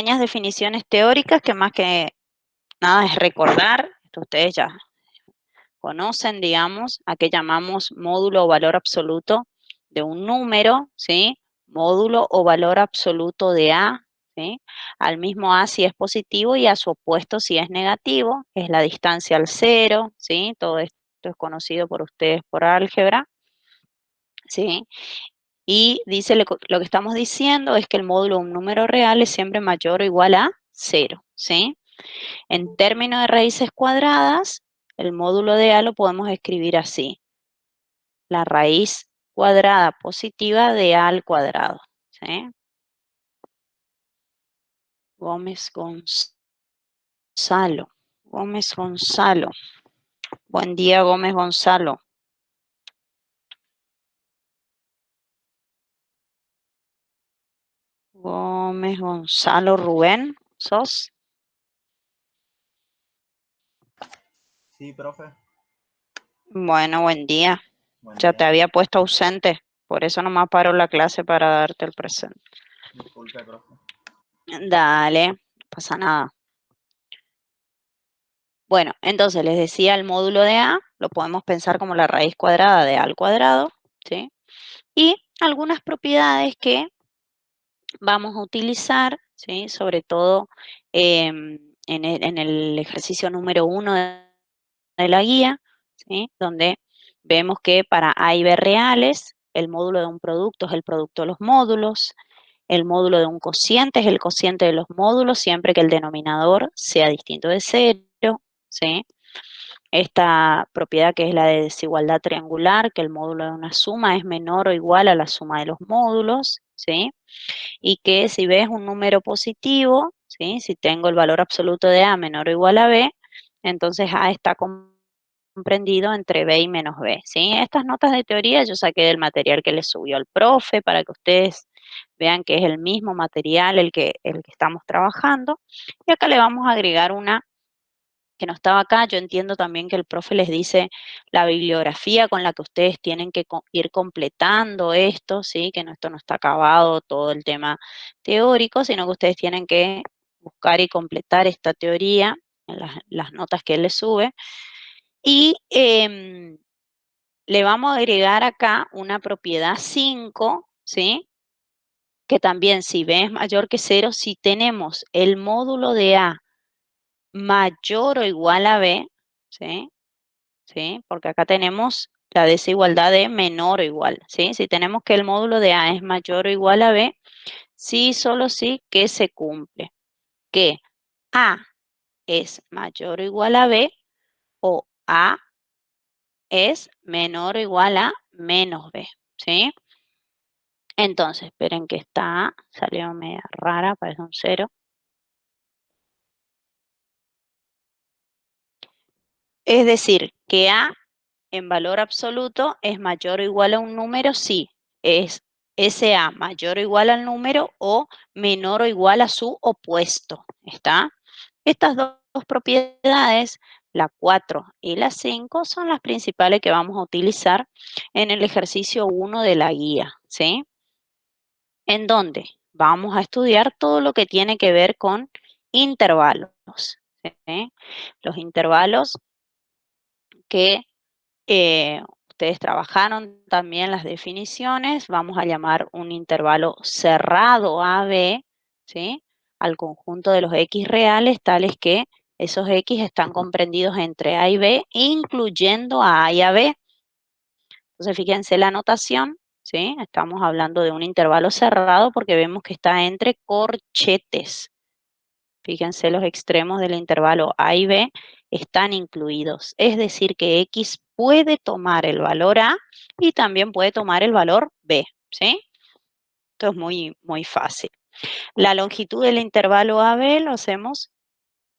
pequeñas definiciones teóricas que más que nada es recordar, esto ustedes ya conocen, digamos, a qué llamamos módulo o valor absoluto de un número, ¿sí? Módulo o valor absoluto de A, ¿sí? Al mismo A si es positivo y a su opuesto si es negativo, es la distancia al cero, ¿sí? Todo esto es conocido por ustedes por álgebra, ¿sí? Y dice lo que estamos diciendo es que el módulo de un número real es siempre mayor o igual a 0, ¿sí? En términos de raíces cuadradas, el módulo de A lo podemos escribir así: la raíz cuadrada positiva de A al cuadrado, ¿sí? Gómez Gonzalo. Gómez Gonzalo. Buen día, Gómez Gonzalo. Gómez Gonzalo Rubén, ¿sos? Sí, profe. Bueno, buen día. Buen Ya te día. había puesto ausente, por eso nomás paro la clase para darte el presente. Disculpe, profe. Dale, no pasa nada. Bueno, entonces les decía, el módulo de A lo podemos pensar como la raíz cuadrada de A al cuadrado, ¿sí? Y algunas propiedades que vamos a utilizar, ¿sí? Sobre todo en el ejercicio número 1 de la guía, ¿sí? Donde vemos que para A y B reales, el módulo de un producto es el producto de los módulos, el módulo de un cociente es el cociente de los módulos, siempre que el denominador sea distinto de 0, ¿sí? Esta propiedad que es la de desigualdad triangular, que el módulo de una suma es menor o igual a la suma de los módulos, ¿sí? Y que si B es un número positivo, ¿sí? Si tengo el valor absoluto de A menor o igual a B, entonces A está comprendido entre B y menos B, ¿sí? Estas notas de teoría yo saqué del material que les subió el profe para que ustedes vean que es el mismo material el que estamos trabajando. Y acá le vamos a agregar una que no estaba acá. Yo entiendo también que el profe les dice la bibliografía con la que ustedes tienen que ir completando esto, ¿sí? Que esto no está acabado todo el tema teórico, sino que ustedes tienen que buscar y completar esta teoría en las notas que él les sube. Y le vamos a agregar acá una propiedad 5, ¿sí? Que también si B es mayor que 0, si tenemos el módulo de A mayor o igual a B, ¿sí? ¿Sí? Porque acá tenemos la desigualdad de menor o igual, ¿sí? Si tenemos que el módulo de A es mayor o igual a B, sí, solo sí que se cumple. Que A es mayor o igual a B o A es menor o igual a menos B, ¿sí? Entonces, esperen que esta A salió media rara, parece un 0. Es decir, que A en valor absoluto es mayor o igual a un número si es ese A mayor o igual al número o menor o igual a su opuesto. ¿Está? Estas dos propiedades, la 4 y la 5, son las principales que vamos a utilizar en el ejercicio 1 de la guía, ¿sí? En donde vamos a estudiar todo lo que tiene que ver con intervalos, ¿sí? Los intervalos que ustedes trabajaron también las definiciones, vamos a llamar un intervalo cerrado AB, ¿sí? Al conjunto de los X reales, tales que esos X están comprendidos entre A y B, incluyendo a A y a B. Entonces, fíjense la anotación, ¿sí? Estamos hablando de un intervalo cerrado porque vemos que está entre corchetes. Fíjense, los extremos del intervalo A y B están incluidos. Es decir, que X puede tomar el valor A y también puede tomar el valor B, ¿sí? Esto es muy, muy fácil. La longitud del intervalo AB lo hacemos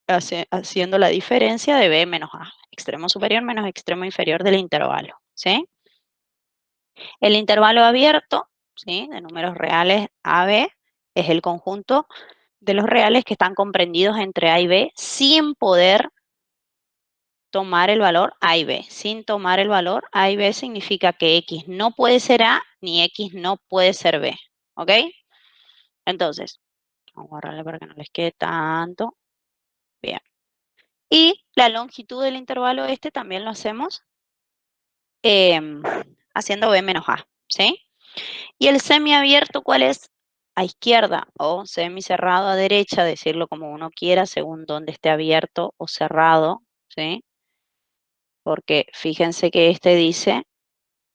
haciendo la diferencia de B menos A, extremo superior menos extremo inferior del intervalo, ¿sí? El intervalo abierto, ¿sí? De números reales AB es el conjunto de los reales que están comprendidos entre A y B sin poder tomar el valor A y B. Sin tomar el valor A y B significa que X no puede ser A ni X no puede ser B. ¿Ok? Entonces, Vamos a borrarle para que no les quede tanto. Bien. Y la longitud del intervalo este también lo hacemos haciendo B menos A, ¿sí? Y el semiabierto, ¿cuál es? A izquierda o semicerrado a derecha, decirlo como uno quiera, según donde esté abierto o cerrado, ¿sí? Porque fíjense que este dice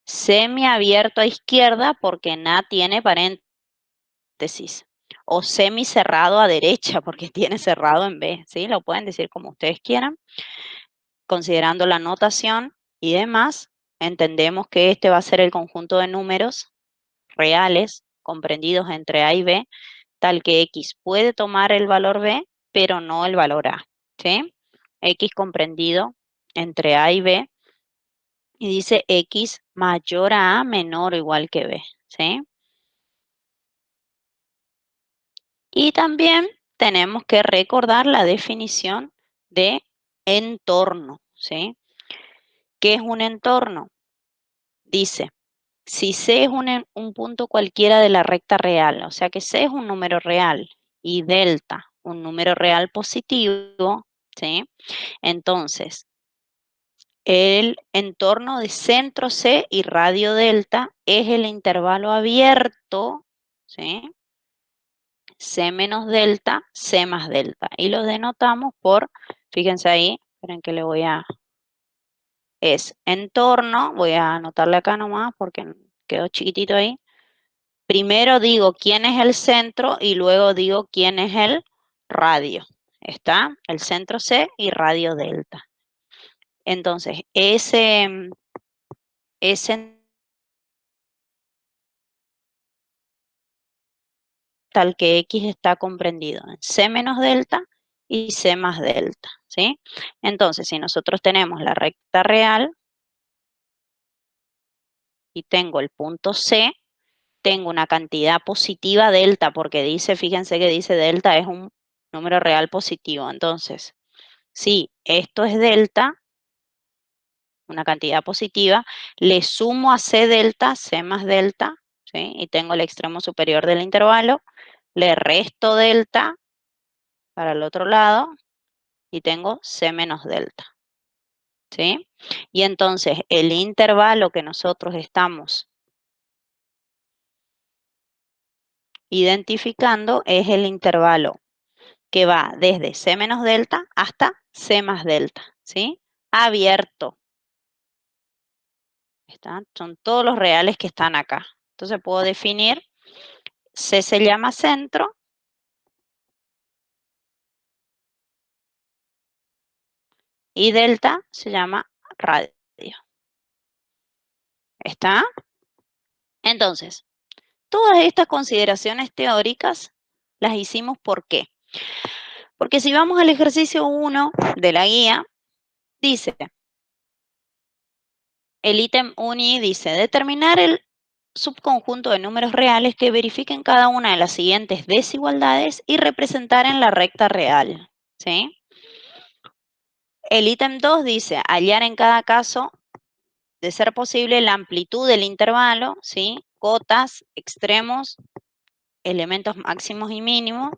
semiabierto a izquierda porque en A tiene paréntesis. O semicerrado a derecha porque tiene cerrado en B, ¿sí? Lo pueden decir como ustedes quieran. Considerando la notación y demás, entendemos que este va a ser el conjunto de números reales comprendidos entre A y B, tal que X puede tomar el valor B, pero no el valor A, ¿sí? X comprendido entre A y B, y dice X mayor a A, menor o igual que B, ¿sí? Y también tenemos que recordar la definición de entorno, ¿sí? ¿Qué es un entorno? Dice, si C es un punto cualquiera de la recta real, o sea que C es un número real y delta un número real positivo, ¿sí? Entonces, el entorno de centro C y radio delta es el intervalo abierto, ¿sí? C menos delta, C más delta. Y lo denotamos por, fíjense ahí, esperen que le voy a, es entorno, voy a anotarle acá nomás porque quedó chiquitito ahí. Primero digo quién es el centro y luego digo quién es el radio. Está el centro C y radio delta. Entonces, ese tal que X está comprendido en C menos delta y C más delta, ¿sí? Entonces, si nosotros tenemos la recta real y tengo el punto C, tengo una cantidad positiva delta, porque dice, fíjense que dice delta es un número real positivo. Entonces, si esto es delta, una cantidad positiva, le sumo a C delta, C más delta, ¿sí? Y tengo el extremo superior del intervalo, le resto delta para el otro lado y tengo C menos delta, ¿sí? Y entonces el intervalo que nosotros estamos identificando es el intervalo que va desde C menos delta hasta C más delta, ¿sí? Abierto. Son todos los reales que están acá. Entonces puedo definir, C se llama centro y delta se llama radio. ¿Está? Entonces, todas estas consideraciones teóricas las hicimos ¿por qué? Porque si vamos al ejercicio 1 de la guía, dice, el ítem UNI dice, determinar el subconjunto de números reales que verifiquen cada una de las siguientes desigualdades y representar en la recta real, ¿sí? El ítem 2 dice, hallar en cada caso, de ser posible, la amplitud del intervalo, ¿sí? Cotas, extremos, elementos máximos y mínimos,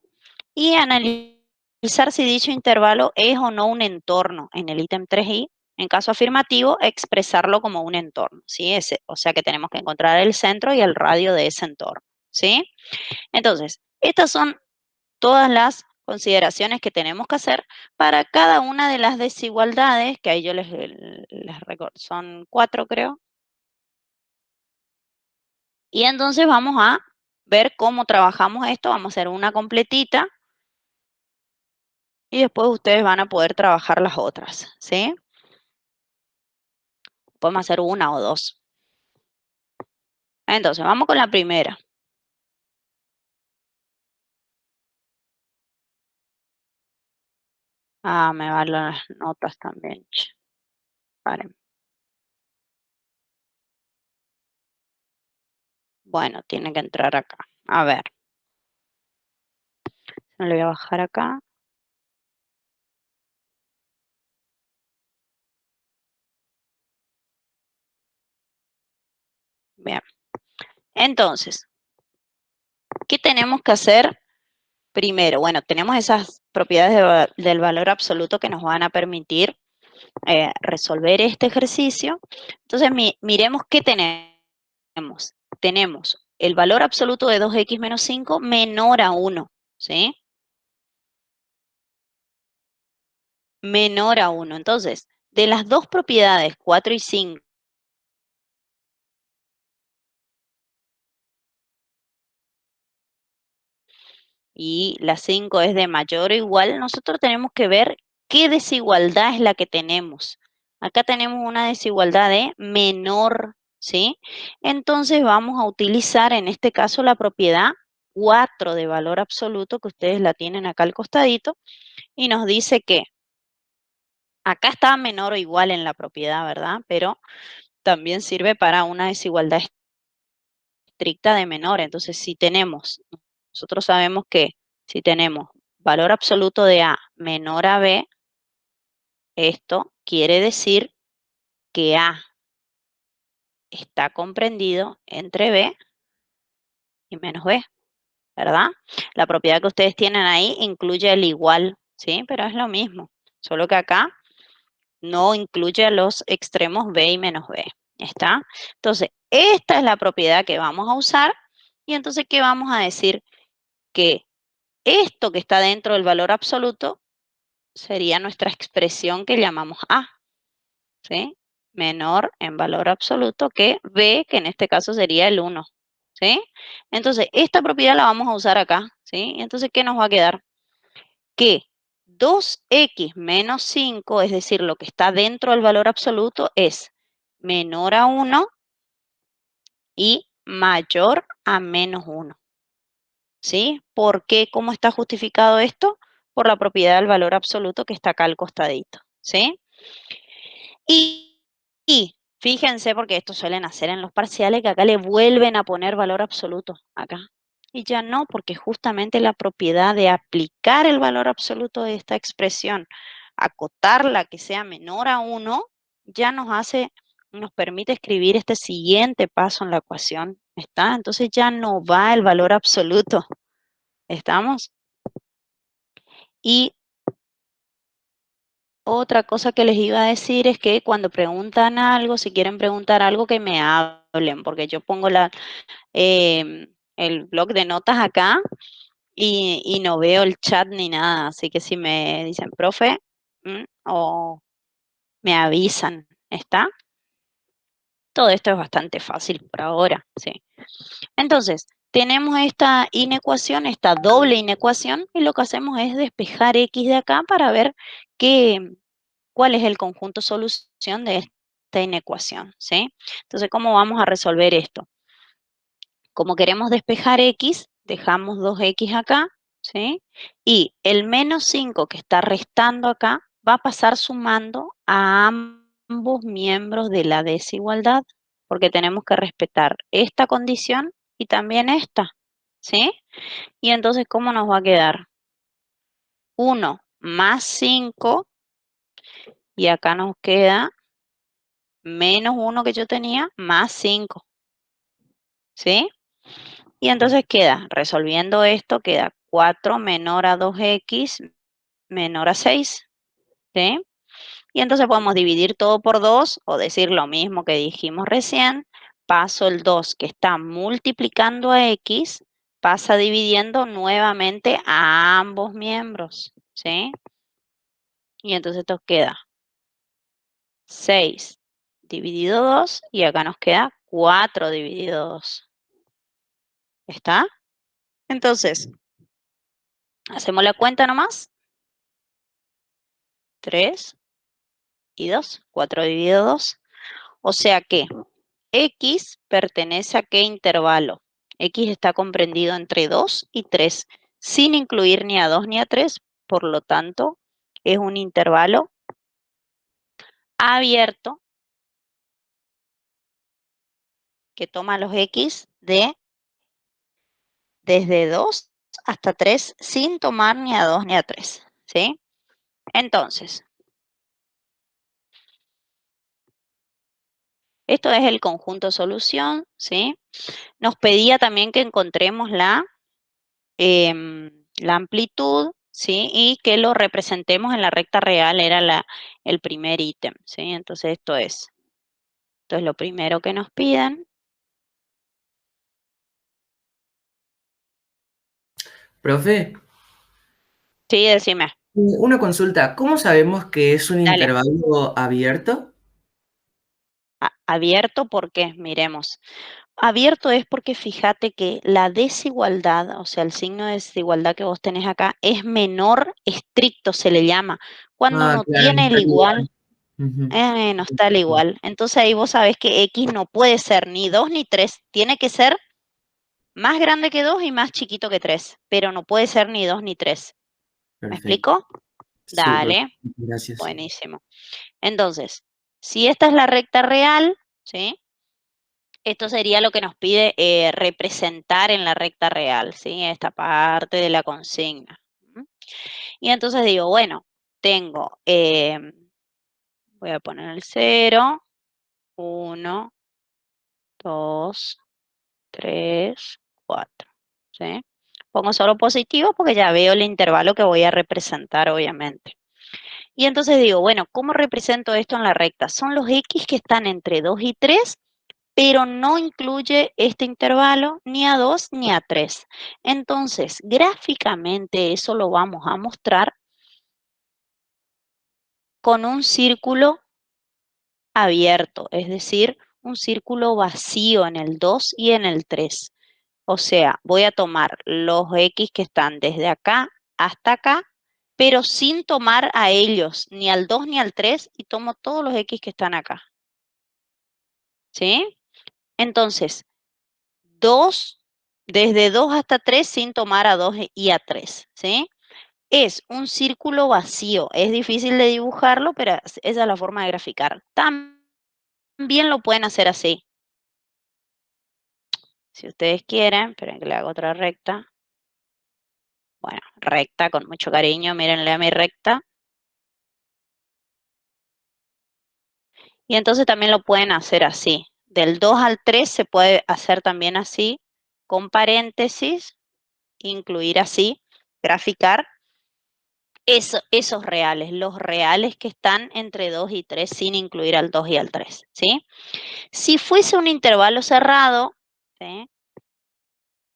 y analizar si dicho intervalo es o no un entorno en el ítem 3i. En caso afirmativo, expresarlo como un entorno, ¿sí? O sea que tenemos que encontrar el centro y el radio de ese entorno, ¿sí? Entonces, estas son todas las consideraciones que tenemos que hacer para cada una de las desigualdades, que ahí yo les recuerdo, son 4 creo. Y entonces vamos a ver cómo trabajamos esto, vamos a hacer una completita y después ustedes van a poder trabajar las otras, ¿sí? Podemos hacer una o dos. Entonces, vamos con la primera. Ah, me van las notas también. Paren. Bueno, tiene que entrar acá. A ver. Le voy a bajar acá. Bien. Entonces, ¿qué tenemos que hacer Primero, bueno, tenemos esas propiedades del valor absoluto que nos van a permitir resolver este ejercicio. Entonces, miremos qué tenemos. Tenemos el valor absoluto de 2x menos 5 menor a 1, ¿sí? Menor a 1. Entonces, de las dos propiedades, 4 y 5, y la 5 es de mayor o igual, nosotros tenemos que ver qué desigualdad es la que tenemos. Acá tenemos una desigualdad de menor, ¿sí? Entonces vamos a utilizar en este caso la propiedad 4 de valor absoluto, que ustedes la tienen acá al costadito, y nos dice que acá está menor o igual en la propiedad, ¿verdad? Pero también sirve para una desigualdad estricta de menor. Entonces, si tenemos, nosotros sabemos que si tenemos valor absoluto de A menor a B, esto quiere decir que A está comprendido entre B y menos B, ¿verdad? La propiedad que ustedes tienen ahí incluye el igual, ¿sí? Pero es lo mismo, solo que acá no incluye los extremos B y menos B, ¿está? Entonces, esta es la propiedad que vamos a usar y entonces, ¿qué vamos a decir? Que esto que está dentro del valor absoluto sería nuestra expresión que llamamos A, ¿sí? Menor en valor absoluto que B, que en este caso sería el 1, ¿sí? Entonces, esta propiedad la vamos a usar acá, ¿sí? Entonces, ¿qué nos va a quedar? Que 2x menos 5, es decir, lo que está dentro del valor absoluto, es menor a 1 y mayor a menos 1. ¿Sí? ¿Por qué? ¿Cómo está justificado esto? Por la propiedad del valor absoluto que está acá al costadito, ¿sí? Y fíjense, porque esto suelen hacer en los parciales, que acá le vuelven a poner valor absoluto, acá. Y ya no, porque justamente la propiedad de aplicar el valor absoluto de esta expresión, acotarla que sea menor a 1, ya nos permite escribir este siguiente paso en la ecuación, ¿está? Entonces ya no va el valor absoluto, ¿estamos? Y otra cosa que les iba a decir es que cuando preguntan algo, si quieren preguntar algo, que me hablen, porque yo pongo el blog de notas acá y no veo el chat ni nada. Así que si me dicen, profe, o me avisan, ¿está? Todo esto es bastante fácil por ahora, sí. Entonces, tenemos esta inecuación, esta doble inecuación, y lo que hacemos es despejar x de acá para ver cuál es el conjunto solución de esta inecuación, ¿sí? Entonces, ¿cómo vamos a resolver esto? Como queremos despejar x, dejamos 2x acá, ¿sí? Y el menos 5 que está restando acá va a pasar sumando a ambos miembros de la desigualdad, porque tenemos que respetar esta condición y también esta, ¿sí? Y entonces, ¿cómo nos va a quedar? 1 más 5, y acá nos queda menos 1 que yo tenía, más 5, ¿sí? Y entonces queda, resolviendo esto, queda 4 menor a 2x menor a 6, ¿sí? Y entonces podemos dividir todo por 2 o decir lo mismo que dijimos recién. Paso el 2 que está multiplicando a x, pasa dividiendo nuevamente a ambos miembros, ¿sí? Y entonces esto queda 6 dividido 2 y acá nos queda 4 dividido 2. ¿Está? Entonces, hacemos la cuenta nomás. 3 y 2. 4 dividido 2. O sea que x pertenece a qué intervalo. X está comprendido entre 2 y 3, sin incluir ni a 2 ni a 3. Por lo tanto, es un intervalo abierto que toma los x desde 2 hasta 3 sin tomar ni a 2 ni a 3. ¿Sí? Entonces, esto es el conjunto solución, ¿sí? Nos pedía también que encontremos la la amplitud, ¿sí? Y que lo representemos en la recta real era el primer ítem, ¿sí? Entonces esto es lo primero que nos piden. Profe, Sí, decime, una consulta. ¿Cómo sabemos que es un dale. intervalo abierto? Abierto, ¿por qué? Miremos. Abierto es porque fíjate que la desigualdad, o sea, el signo de desigualdad que vos tenés acá, es menor estricto, se le llama. Cuando Ah, no claro, no tiene el está igual, igual. Ujú. no está el igual. Entonces ahí vos sabés que X no puede ser ni 2 ni 3. Tiene que ser más grande que 2 y más chiquito que 3, pero no puede ser ni 2 ni 3. ¿Me Perfecto. explico? Sí, profe. Dale, Gracias. buenísimo. Entonces, si esta es la recta real, ¿sí? Esto sería lo que nos pide representar en la recta real, ¿sí? Esta parte de la consigna. ¿M? Y entonces digo, bueno, tengo, voy a poner el 0, 1, 2, 3, 4, ¿sí? Pongo solo positivo porque ya veo el intervalo que voy a representar, obviamente. Y entonces digo, bueno, ¿cómo represento esto en la recta? Son los X que están entre 2 y 3, pero no incluye este intervalo ni a 2 ni a 3. Entonces, gráficamente eso lo vamos a mostrar con un círculo abierto, es decir, un círculo vacío en el 2 y en el 3. O sea, voy a tomar los X que están desde acá hasta acá, pero sin tomar a ellos, ni al 2 ni al 3, y tomo todos los X que están acá. ¿Sí? Entonces, 2, desde 2 hasta 3 sin tomar a 2 y a 3, ¿sí? Es un círculo vacío, es difícil de dibujarlo, pero esa es la forma de graficar. También lo pueden hacer así. Si ustedes quieren, esperen que le haga otra recta. Bueno, recta con mucho cariño, mírenle a mi recta. Y entonces también lo pueden hacer así. Del 2 al 3 se puede hacer también así, con paréntesis, incluir así, graficar. Esos reales, los reales que están entre 2 y 3 sin incluir al 2 y al 3, ¿sí? Si fuese un intervalo cerrado, ¿sí?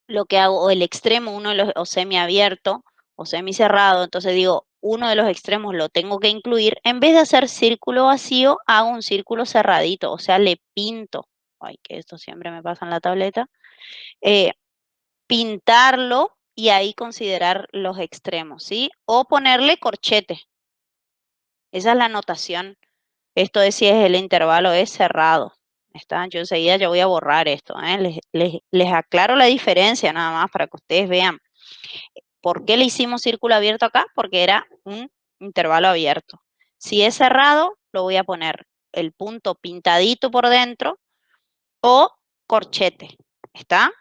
Lo que hago, o el extremo, uno de los, o semiabierto o semicerrado, entonces digo, uno de los extremos lo tengo que incluir, en vez de hacer círculo vacío, hago un círculo cerradito, o sea, le pinto, ay, que esto siempre me pasa en la tableta, eh, pintarlo y ahí considerar los extremos, ¿sí? O ponerle corchete. Esa es la notación. Esto es si es el intervalo es cerrado. ¿Está? Yo enseguida yo voy a borrar esto. ¿Eh? Les aclaro la diferencia nada más para que ustedes vean. ¿Por qué le hicimos círculo abierto acá? Porque era un intervalo abierto. Si es cerrado, lo voy a poner el punto pintadito por dentro o corchete. ¿Está?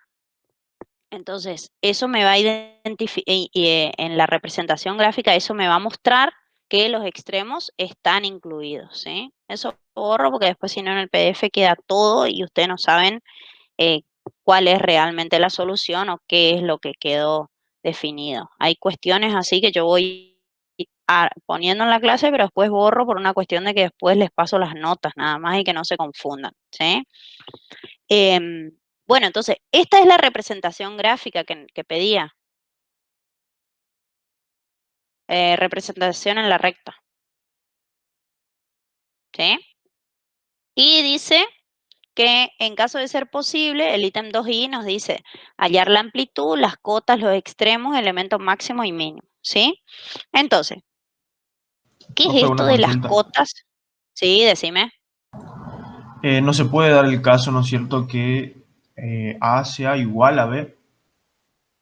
Entonces, eso me va a identificar, en la representación gráfica, eso me va a mostrar que los extremos están incluidos, ¿sí? Eso lo borro porque después si no en el PDF queda todo y ustedes no saben cuál es realmente la solución o qué es lo que quedó definido. Hay cuestiones así que yo voy poniendo en la clase, pero después borro por una cuestión de que después les paso las notas nada más y que no se confundan, ¿sí? Em, bueno, entonces, esta es la representación gráfica que pedía. Representación en la recta. ¿Sí? Y dice que en caso de ser posible, el ítem 2i nos dice hallar la amplitud, las cotas, los extremos, elementos máximo y mínimo. ¿Sí? Entonces, ¿qué Profe, es una esto de las consulta. cotas? Sí, decime. No se puede dar el caso, ¿no es cierto?, que A sea igual a B,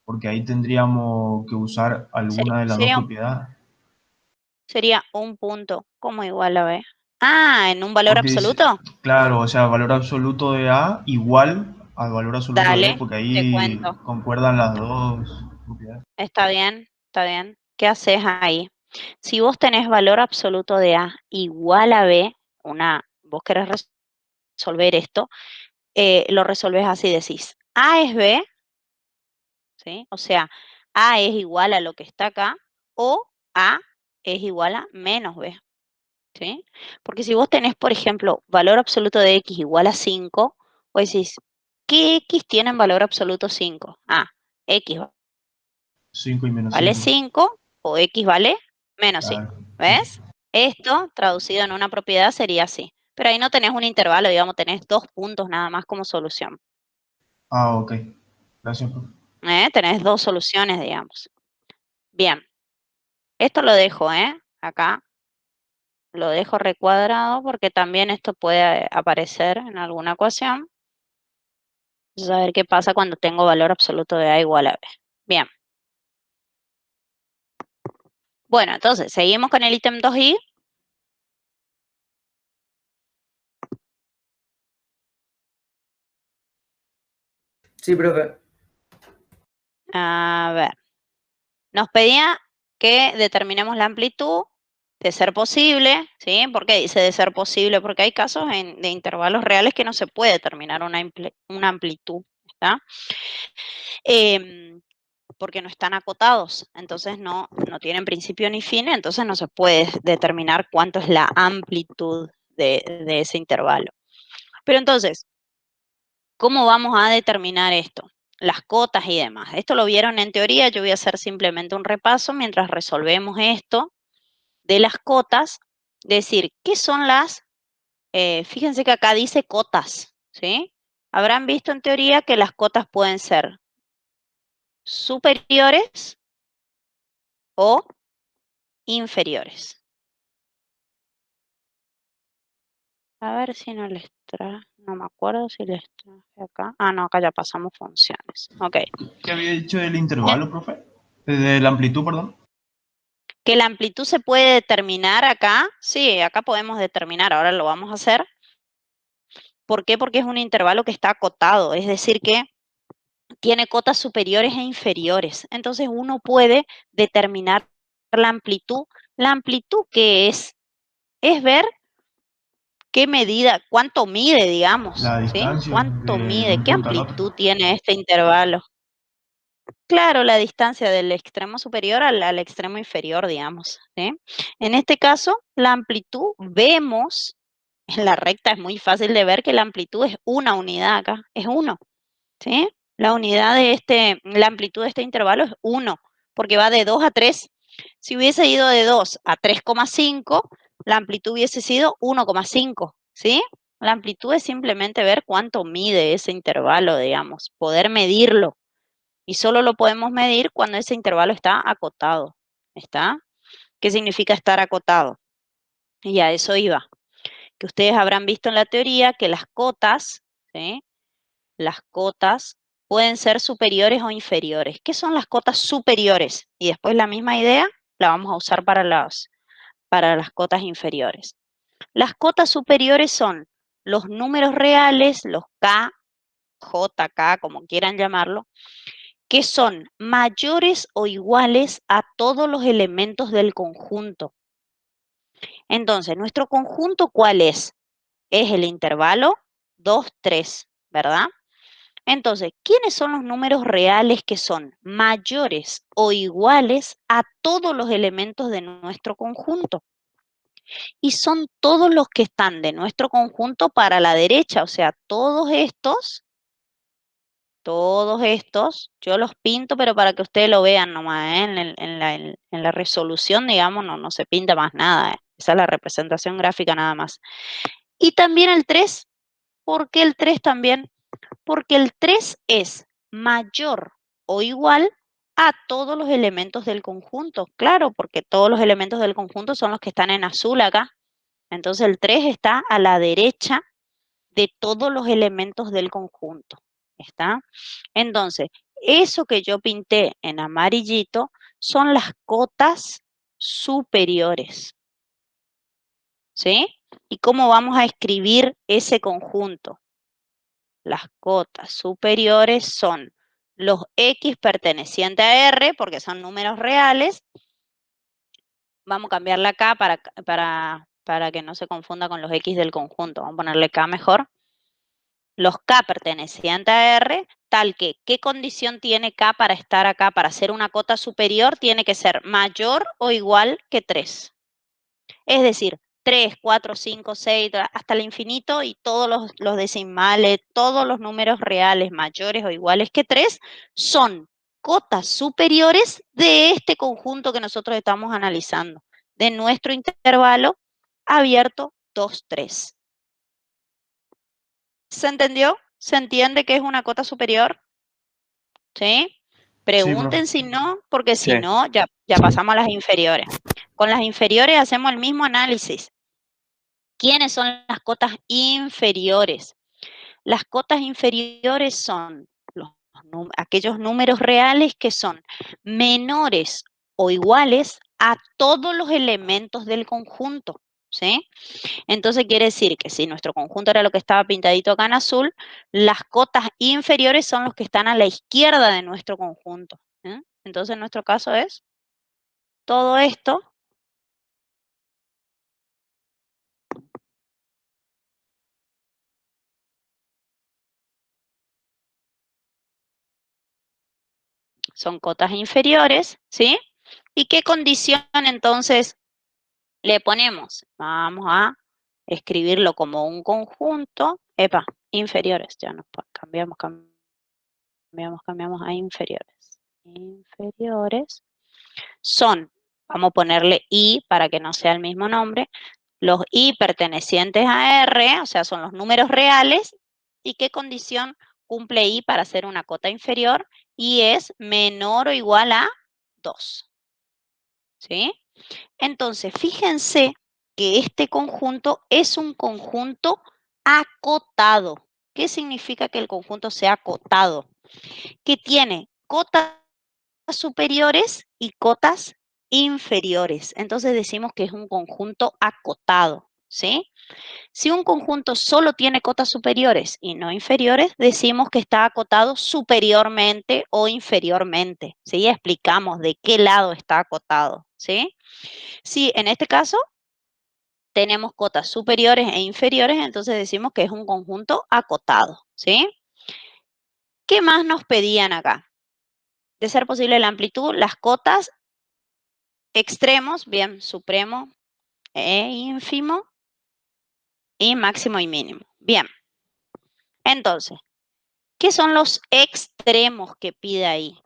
porque ahí tendríamos que usar alguna de las dos Sería, propiedades. sería un punto como igual a B. Ah, ¿en un valor Porque dice, absoluto? claro, o sea, valor absoluto de A igual al valor absoluto de B, Dale, porque te ahí cuento. concuerdan las dos propiedades. Está bien, está bien. ¿Qué haces ahí? Si vos tenés valor absoluto de A igual a B, vos querés resolver esto, lo resolves así, decís, A es B, ¿sí? O sea, A es igual a lo que está acá o A es igual a menos B. ¿Sí? Porque si vos tenés, por ejemplo, valor absoluto de X igual a 5, vos decís, ¿qué X tiene en valor absoluto 5? Ah, X 5 y menos vale 5. 5 o X vale menos 5. Claro. ¿Ves? Esto, traducido en una propiedad, sería así. Pero ahí no tenés un intervalo, digamos, tenés 2 puntos nada más como solución. Ah, ok. Gracias, profe. Tenés 2 soluciones, digamos. Bien. Esto lo dejo, acá. Lo dejo recuadrado porque también esto puede aparecer en alguna ecuación. Vamos a ver qué pasa cuando tengo valor absoluto de A igual a B. Bien. Bueno, entonces, seguimos con el ítem 2i. Sí, profe. A ver. Nos pedía que determinemos la amplitud, de ser posible, ¿sí? ¿Por qué dice de ser posible? Porque hay casos de intervalos reales que no se puede determinar una amplitud, ¿está? Porque no están acotados, entonces no tienen principio ni fin, entonces no se puede determinar cuánto es la amplitud de ese intervalo. Pero entonces, ¿cómo vamos a determinar esto? Las cotas y demás. Esto lo vieron en teoría, yo voy a hacer simplemente un repaso mientras resolvemos esto de las cotas, decir, ¿qué son las? Fíjense que acá dice cotas, ¿sí? Habrán visto en teoría que las cotas pueden ser superiores o inferiores. A ver si no les traje, no me acuerdo si les traje acá. Ah, no, acá ya pasamos funciones. Ok. ¿Qué había dicho del intervalo, profe? De la amplitud, perdón. Que la amplitud se puede determinar acá. Sí, acá podemos determinar, ahora lo vamos a hacer. ¿Por qué? Porque es un intervalo que está acotado, es decir que tiene cotas superiores e inferiores. Entonces uno puede determinar la amplitud. La amplitud, ¿qué es? Es ver qué medida, cuánto mide, digamos, La ¿sí? distancia ¿Cuánto de mide? un ¿Qué punto al otro. amplitud tiene este intervalo? Claro, la distancia del extremo superior al extremo inferior, digamos, ¿sí? En este caso, la amplitud, vemos, en la recta es muy fácil de ver que la amplitud es una unidad acá, es 1, ¿sí? La unidad de la amplitud de este intervalo es 1, porque va de 2 a 3. Si hubiese ido de 2 a 3,5, la amplitud hubiese sido 1,5, ¿sí? La amplitud es simplemente ver cuánto mide ese intervalo, digamos, poder medirlo. Y solo lo podemos medir cuando ese intervalo está acotado, ¿está? ¿Qué significa estar acotado? Y a eso iba, que ustedes habrán visto en la teoría que las cotas, ¿sí? Las cotas pueden ser superiores o inferiores. ¿Qué son las cotas superiores? Y después la misma idea la vamos a usar para las cotas inferiores. Las cotas superiores son los números reales, los K, J, K, como quieran llamarlo, que son mayores o iguales a todos los elementos del conjunto. Entonces, ¿nuestro conjunto cuál es? Es el intervalo 2, 3, ¿verdad? Entonces, ¿quiénes son los números reales que son mayores o iguales a todos los elementos de nuestro conjunto? Y son todos los que están de nuestro conjunto para la derecha, o sea, todos estos, yo los pinto, pero para que ustedes lo vean nomás, en la resolución, digamos, no se pinta más nada, esa es la representación gráfica nada más. Y también el 3, ¿por qué el 3 también? Porque el 3 es mayor o igual a todos los elementos del conjunto. Claro, porque todos los elementos del conjunto son los que están en azul acá. Entonces el 3 está a la derecha de todos los elementos del conjunto. ¿Está? Entonces, eso que yo pinté en amarillito son las cotas superiores. ¿Sí? ¿Y cómo vamos a escribir ese conjunto? Las cotas superiores son los X pertenecientes a R, porque son números reales. Vamos a cambiarla acá para que no se confunda con los X del conjunto. Vamos a ponerle K mejor. Los K pertenecientes a R tal que, ¿qué condición tiene K para estar acá? Para ser una cota superior tiene que ser mayor o igual que 3. Es decir, 3, 4, 5, 6, hasta el infinito y todos los decimales, todos los números reales mayores o iguales que 3 son cotas superiores de este conjunto que nosotros estamos analizando, de nuestro intervalo abierto 2, 3. ¿Se entendió? ¿Se entiende que es una cota superior? ¿Sí? Sí, profe. Pregunten si no, porque Sí. si no, ya pasamos a las inferiores. Con las inferiores hacemos el mismo análisis. ¿Quiénes son las cotas inferiores? Las cotas inferiores son aquellos números reales que son menores o iguales a todos los elementos del conjunto, ¿sí? Entonces quiere decir que si nuestro conjunto era lo que estaba pintadito acá en azul, las cotas inferiores son los que están a la izquierda de nuestro conjunto. Entonces en nuestro caso es todo esto. Son cotas inferiores, ¿sí? ¿Y qué condición entonces le ponemos? Vamos a escribirlo como un conjunto. Inferiores, ya nos cambiamos a inferiores. Inferiores son, vamos a ponerle I para que no sea el mismo nombre, los I pertenecientes a R, o sea, son los números reales. ¿Y qué condición cumple I para ser una cota inferior? Y es menor o igual a 2. ¿Sí? Entonces, fíjense que este conjunto es un conjunto acotado. ¿Qué significa que el conjunto sea acotado? Que tiene cotas superiores y cotas inferiores. Entonces decimos que es un conjunto acotado, ¿sí? Si un conjunto solo tiene cotas superiores y no inferiores, decimos que está acotado superiormente o inferiormente, ¿sí? Ya explicamos de qué lado está acotado, ¿sí? Si en este caso tenemos cotas superiores e inferiores, entonces decimos que es un conjunto acotado, ¿sí? ¿Qué más nos pedían acá? De ser posible la amplitud, las cotas extremos, bien, supremo e ínfimo, y máximo y mínimo. Bien, entonces, ¿qué son los extremos que pide ahí?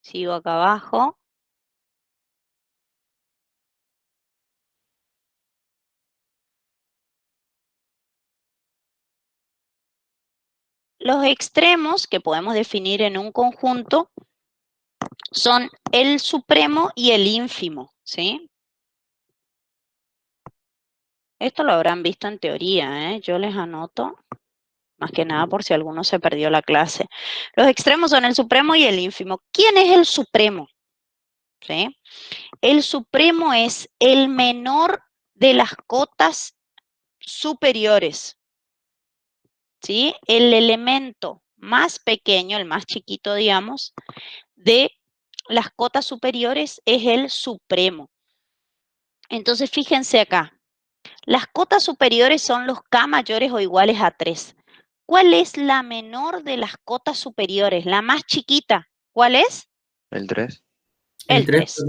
Sigo acá abajo. Los extremos que podemos definir en un conjunto son el supremo y el ínfimo, ¿sí? Esto lo habrán visto en teoría, ¿eh? Yo les anoto, más que nada por si alguno se perdió la clase. Los extremos son el supremo y el ínfimo. ¿Quién es el supremo? ¿Sí? El supremo es el menor de las cotas superiores, ¿sí? El elemento más pequeño, el más chiquito, digamos, de las cotas superiores es el supremo. Entonces, fíjense acá. Las cotas superiores son los K mayores o iguales a 3. ¿Cuál es la menor de las cotas superiores? La más chiquita. ¿Cuál es? El 3. El 3, 3.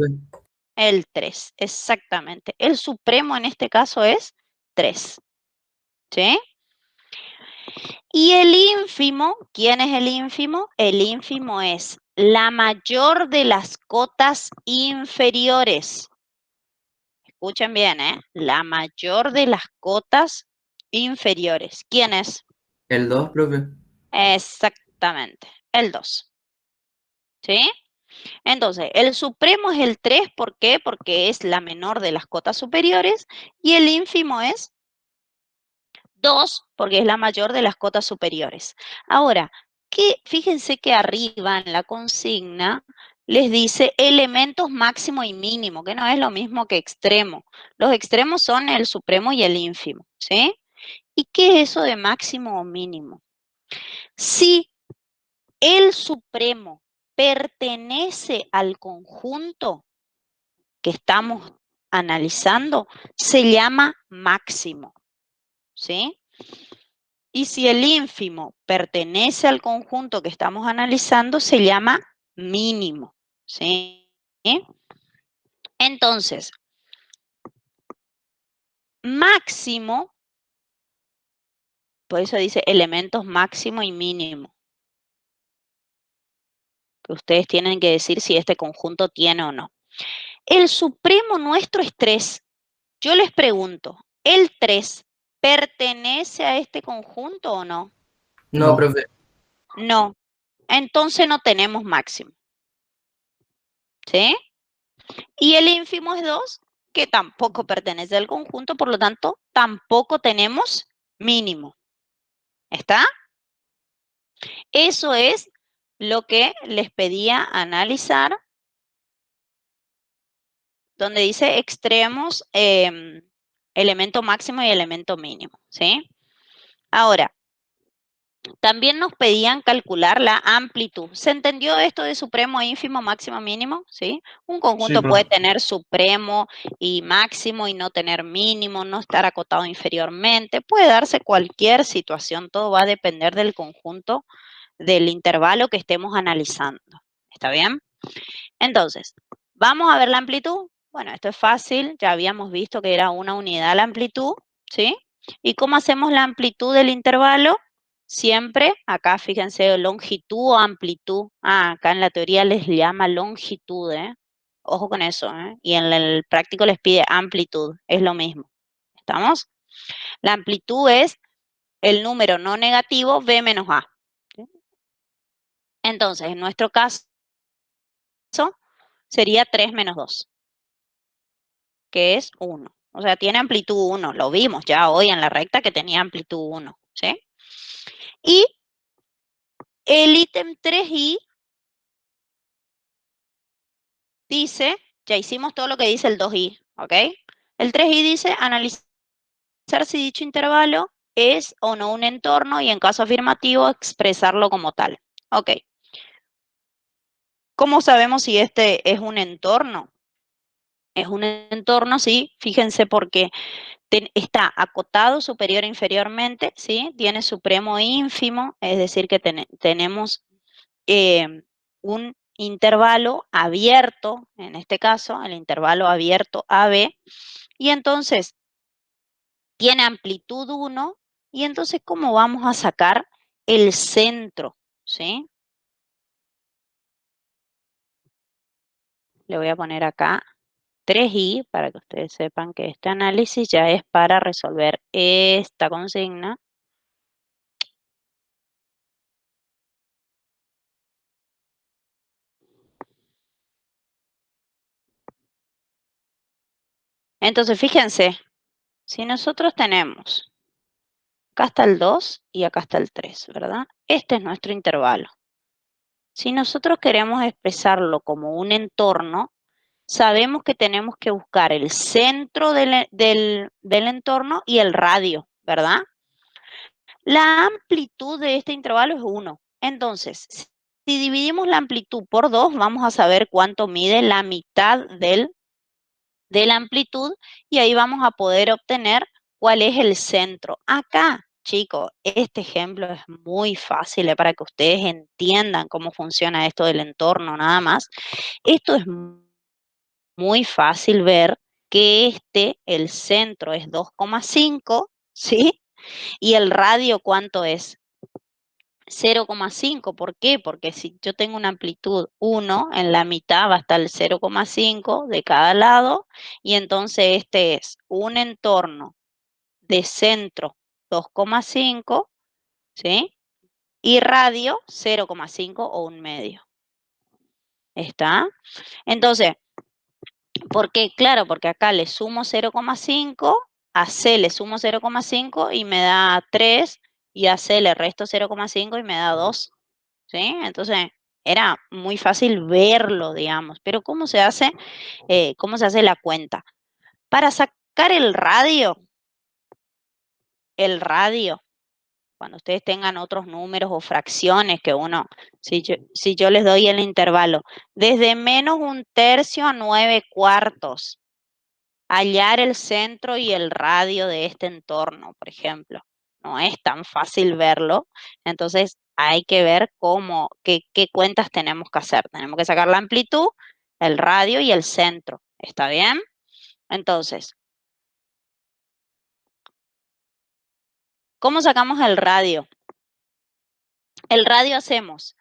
El 3, exactamente. El supremo en este caso es 3. ¿Sí? Y el ínfimo, ¿quién es el ínfimo? El ínfimo es la mayor de las cotas inferiores. Escuchen bien, ¿eh? La mayor de las cotas inferiores. ¿Quién es? El 2, profe. Exactamente, el 2. ¿Sí? Entonces, el supremo es el 3, ¿por qué? Porque es la menor de las cotas superiores, y el ínfimo es 2, porque es la mayor de las cotas superiores. Ahora, fíjense que arriba en la consigna les dice elementos máximo y mínimo, que no es lo mismo que extremo. Los extremos son el supremo y el ínfimo, ¿sí? ¿Y qué es eso de máximo o mínimo? Si el supremo pertenece al conjunto que estamos analizando, se llama máximo, ¿sí? Y si el ínfimo pertenece al conjunto que estamos analizando, se llama mínimo, ¿sí? Entonces, máximo, por eso dice elementos máximo y mínimo, que ustedes tienen que decir si este conjunto tiene o no. El supremo nuestro es 3. Yo les pregunto, ¿el 3 pertenece a este conjunto o no? No, No. profe. No. Entonces no tenemos máximo. ¿Sí? Y el ínfimo es 2, que tampoco pertenece al conjunto, por lo tanto, tampoco tenemos mínimo. ¿Está? Eso es lo que les pedía analizar, donde dice extremos, elemento máximo y elemento mínimo, ¿sí? Ahora, también nos pedían calcular la amplitud. ¿Se entendió esto de supremo, ínfimo, máximo, mínimo? ¿Sí? Un Sí, conjunto profe. puede tener supremo y máximo y no tener mínimo, no estar acotado inferiormente. Puede darse cualquier situación, todo va a depender del conjunto, del intervalo que estemos analizando. ¿Está bien? Entonces, vamos a ver la amplitud. Bueno, esto es fácil, ya habíamos visto que era una unidad la amplitud, ¿sí? ¿Y cómo hacemos la amplitud del intervalo? Siempre, acá fíjense, longitud o amplitud. Ah, acá en la teoría les llama longitud, ¿eh? Ojo con eso, ¿eh? Y en el práctico les pide amplitud, es lo mismo. ¿Estamos? La amplitud es el número no negativo b menos a. ¿Sí? Entonces, en nuestro caso, sería 3 menos 2, que es 1. O sea, tiene amplitud 1, lo vimos ya hoy en la recta que tenía amplitud 1, ¿sí? Y el ítem 3i dice, ya hicimos todo lo que dice el 2i, ¿ok? El 3i dice analizar si dicho intervalo es o no un entorno y en caso afirmativo expresarlo como tal. Ok. ¿Cómo sabemos si este es un entorno? Es un entorno, sí, fíjense porque está acotado superior e inferiormente, ¿sí? Tiene supremo e ínfimo, es decir que tenemos un intervalo abierto, en este caso, el intervalo abierto AB, y entonces tiene amplitud 1, y entonces, ¿cómo vamos a sacar el centro? ¿Sí? Le voy a poner acá 3i para que ustedes sepan que este análisis ya es para resolver esta consigna. Entonces, fíjense, si nosotros tenemos, acá está el 2 y acá está el 3, ¿verdad? Este es nuestro intervalo. Si nosotros queremos expresarlo como un entorno, sabemos que tenemos que buscar el centro del entorno y el radio, ¿verdad? La amplitud de este intervalo es 1. Entonces, si dividimos la amplitud por 2, vamos a saber cuánto mide la mitad de la amplitud y ahí vamos a poder obtener cuál es el centro. Acá, chicos, este ejemplo es muy fácil para que ustedes entiendan cómo funciona esto del entorno nada más. Esto es muy fácil ver que el centro es 2,5, ¿sí? Y el radio, ¿cuánto es? 0,5. ¿Por qué? Porque si yo tengo una amplitud 1, en la mitad va a estar el 0,5 de cada lado, y entonces este es un entorno de centro 2,5, ¿sí? Y radio 0,5 o un medio. ¿Está? Entonces, ¿por qué? Claro, porque acá le sumo 0,5, a C le sumo 0,5 y me da 3, y a C le resto 0,5 y me da 2. ¿Sí? Entonces, era muy fácil verlo, digamos. Pero ¿cómo se hace? ¿Cómo se hace la cuenta? Para sacar el radio, cuando ustedes tengan otros números o fracciones que uno, si yo les doy el intervalo, desde menos 1/3 a 9/4, hallar el centro y el radio de este entorno, por ejemplo. no es tan fácil verlo. Entonces hay que ver qué cuentas tenemos que hacer. Tenemos que sacar la amplitud, el radio y el centro. ¿Está bien? Entonces, ¿cómo sacamos el radio? El radio hacemos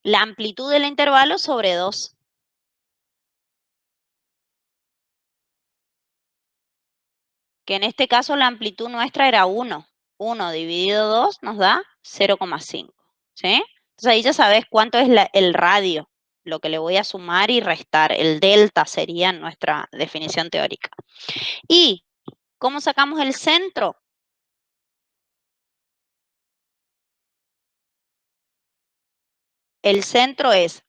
la amplitud del intervalo sobre 2. Que en este caso la amplitud nuestra era 1. 1 dividido 2 nos da 0,5. ¿Sí? Entonces ahí ya sabes cuánto es el radio, lo que le voy a sumar y restar. El delta sería nuestra definición teórica. ¿Y cómo sacamos el centro? El centro es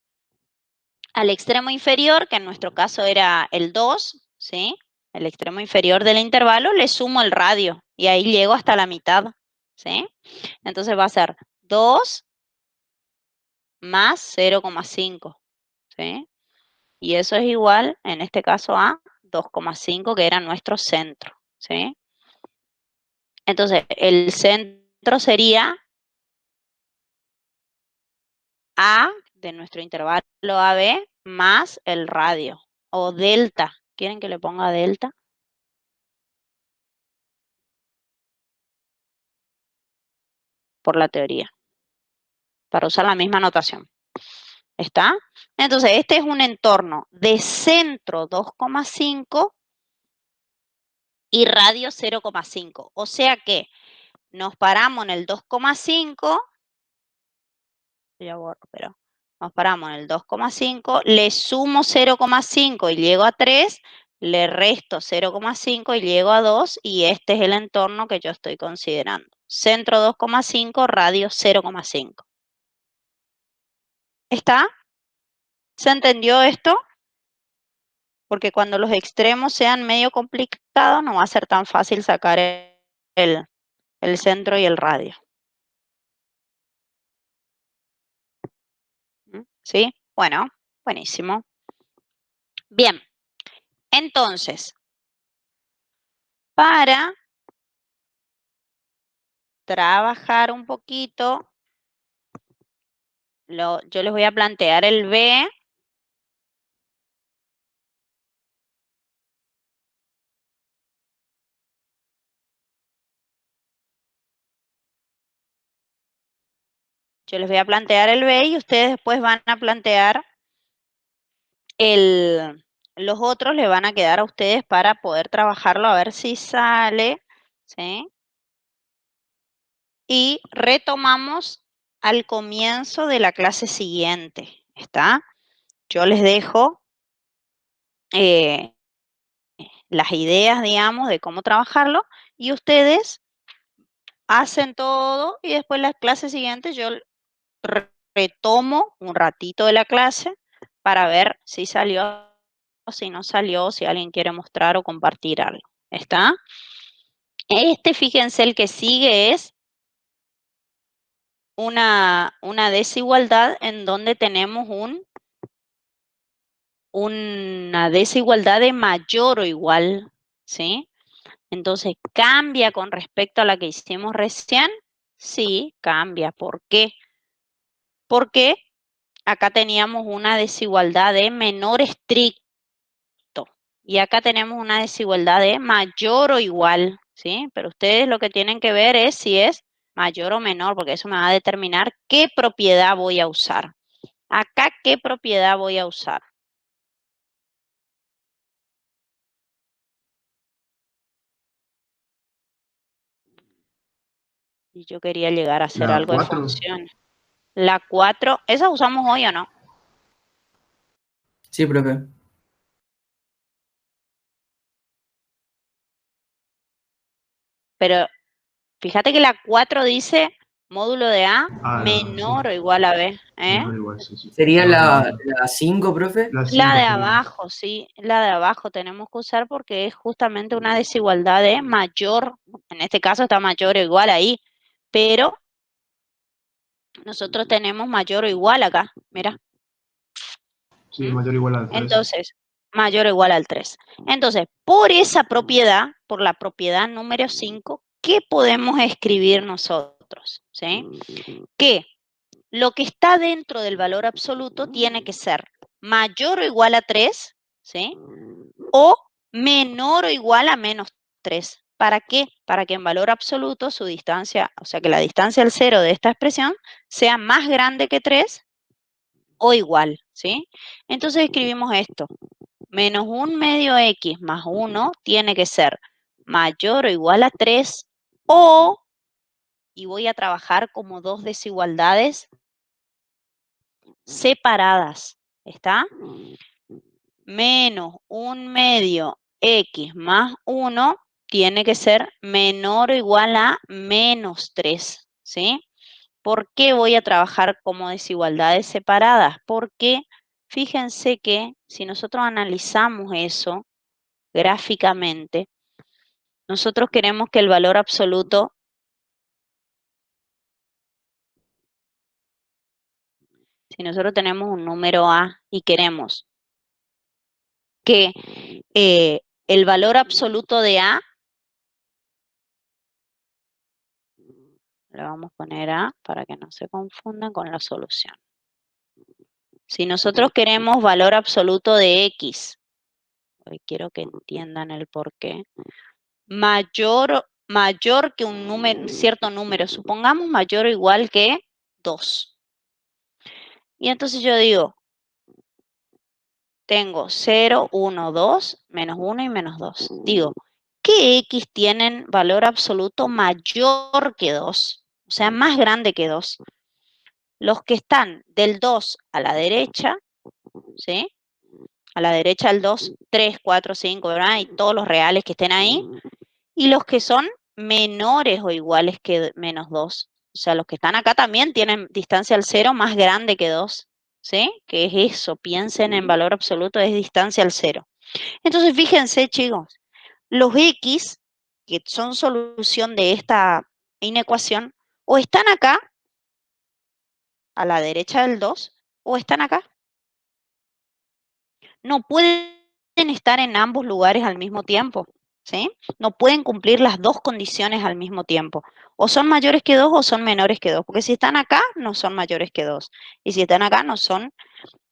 al extremo inferior, que en nuestro caso era el 2, ¿sí? El extremo inferior del intervalo, le sumo el radio y ahí llego hasta la mitad, ¿sí? Entonces va a ser 2 más 0,5, ¿sí? Y eso es igual, en este caso, a 2,5, que era nuestro centro, ¿sí? Entonces, el centro sería A de nuestro intervalo AB más el radio, o delta. ¿Quieren que le ponga delta? Por la teoría, para usar la misma notación. ¿Está? Entonces, este es un entorno de centro 2,5 y radio 0,5. O sea que nos paramos en el 2,5, ya borro, pero nos paramos en el 2,5, le sumo 0,5 y llego a 3, le resto 0,5 y llego a 2, y este es el entorno que yo estoy considerando. Centro 2,5, radio 0,5. ¿Está? ¿Se entendió esto? Porque cuando los extremos sean medio complicados, no va a ser tan fácil sacar el centro y el radio. ¿Sí? Bueno, buenísimo. Bien, entonces, para trabajar un poquito, yo les voy a plantear el B. Yo les voy a plantear el B y ustedes después van a plantear los otros, le van a quedar a ustedes para poder trabajarlo a ver si sale, ¿sí? Y retomamos al comienzo de la clase siguiente, ¿está? Yo les dejo las ideas, digamos, de cómo trabajarlo, y ustedes hacen todo y después la clase siguiente yo retomo un ratito de la clase para ver si salió o si no salió, si alguien quiere mostrar o compartir algo. ¿Está? Fíjense, el que sigue es una desigualdad en donde tenemos una desigualdad de mayor o igual, ¿sí? Entonces, ¿cambia con respecto a la que hicimos recién? Sí, cambia. ¿Por qué? Porque acá teníamos una desigualdad de menor estricto y acá tenemos una desigualdad de mayor o igual, ¿sí? Pero ustedes lo que tienen que ver es si es mayor o menor, porque eso me va a determinar qué propiedad voy a usar. Acá, ¿qué propiedad voy a usar? Y yo quería llegar a hacer La algo de 4. funciones. La 4, ¿esa usamos hoy o no? Sí, profe. Pero fíjate que la 4 dice módulo de A menor Sí. o igual a B. Menor o igual, sí. ¿Sería No, la 5, profe? La La 5 de sería. abajo, sí, la de abajo tenemos que usar porque es justamente una desigualdad de mayor, en este caso está mayor o igual ahí, pero nosotros tenemos mayor o igual acá, mira. Sí, mayor o igual al 3. Entonces, mayor o igual al 3. Entonces, por esa propiedad, por la propiedad número 5, ¿qué podemos escribir nosotros? ¿Sí? Que lo que está dentro del valor absoluto tiene que ser mayor o igual a 3, ¿sí? O menor o igual a menos 3. ¿Para qué? Para que en valor absoluto su distancia, o sea que la distancia al cero de esta expresión sea más grande que 3 o igual, ¿sí? Entonces escribimos esto. Menos 1 medio x más 1 tiene que ser mayor o igual a 3 o, y voy a trabajar como dos desigualdades separadas, ¿está? Menos 1 medio x más 1 tiene que ser menor o igual a menos 3, ¿sí? ¿Por qué voy a trabajar como desigualdades separadas? Porque fíjense que si nosotros analizamos eso gráficamente, nosotros queremos que el valor absoluto si nosotros tenemos un número A y queremos que el valor absoluto de A, le vamos a poner A para que no se confundan con la solución. Si nosotros queremos valor absoluto de X, hoy quiero que entiendan el por qué, mayor que un número, cierto número, supongamos mayor o igual que 2. Y entonces yo digo, tengo 0, 1, 2, menos 1 y menos 2. Digo, ¿qué X tienen valor absoluto mayor que 2? O sea, más grande que 2. Los que están del 2 a la derecha, ¿sí? A la derecha del 2, 3, 4, 5, ¿verdad? Y todos los reales que estén ahí. Y los que son menores o iguales que menos 2. O sea, los que están acá también tienen distancia al 0 más grande que 2. ¿Sí? ¿Qué es eso? Piensen en valor absoluto, es distancia al 0. Entonces, fíjense, chicos, los X, que son solución de esta inecuación, o están acá, a la derecha del 2, o están acá. No pueden estar en ambos lugares al mismo tiempo, ¿sí? No pueden cumplir las dos condiciones al mismo tiempo. O son mayores que 2 o son menores que 2, porque si están acá, no son mayores que 2. Y si están acá, no son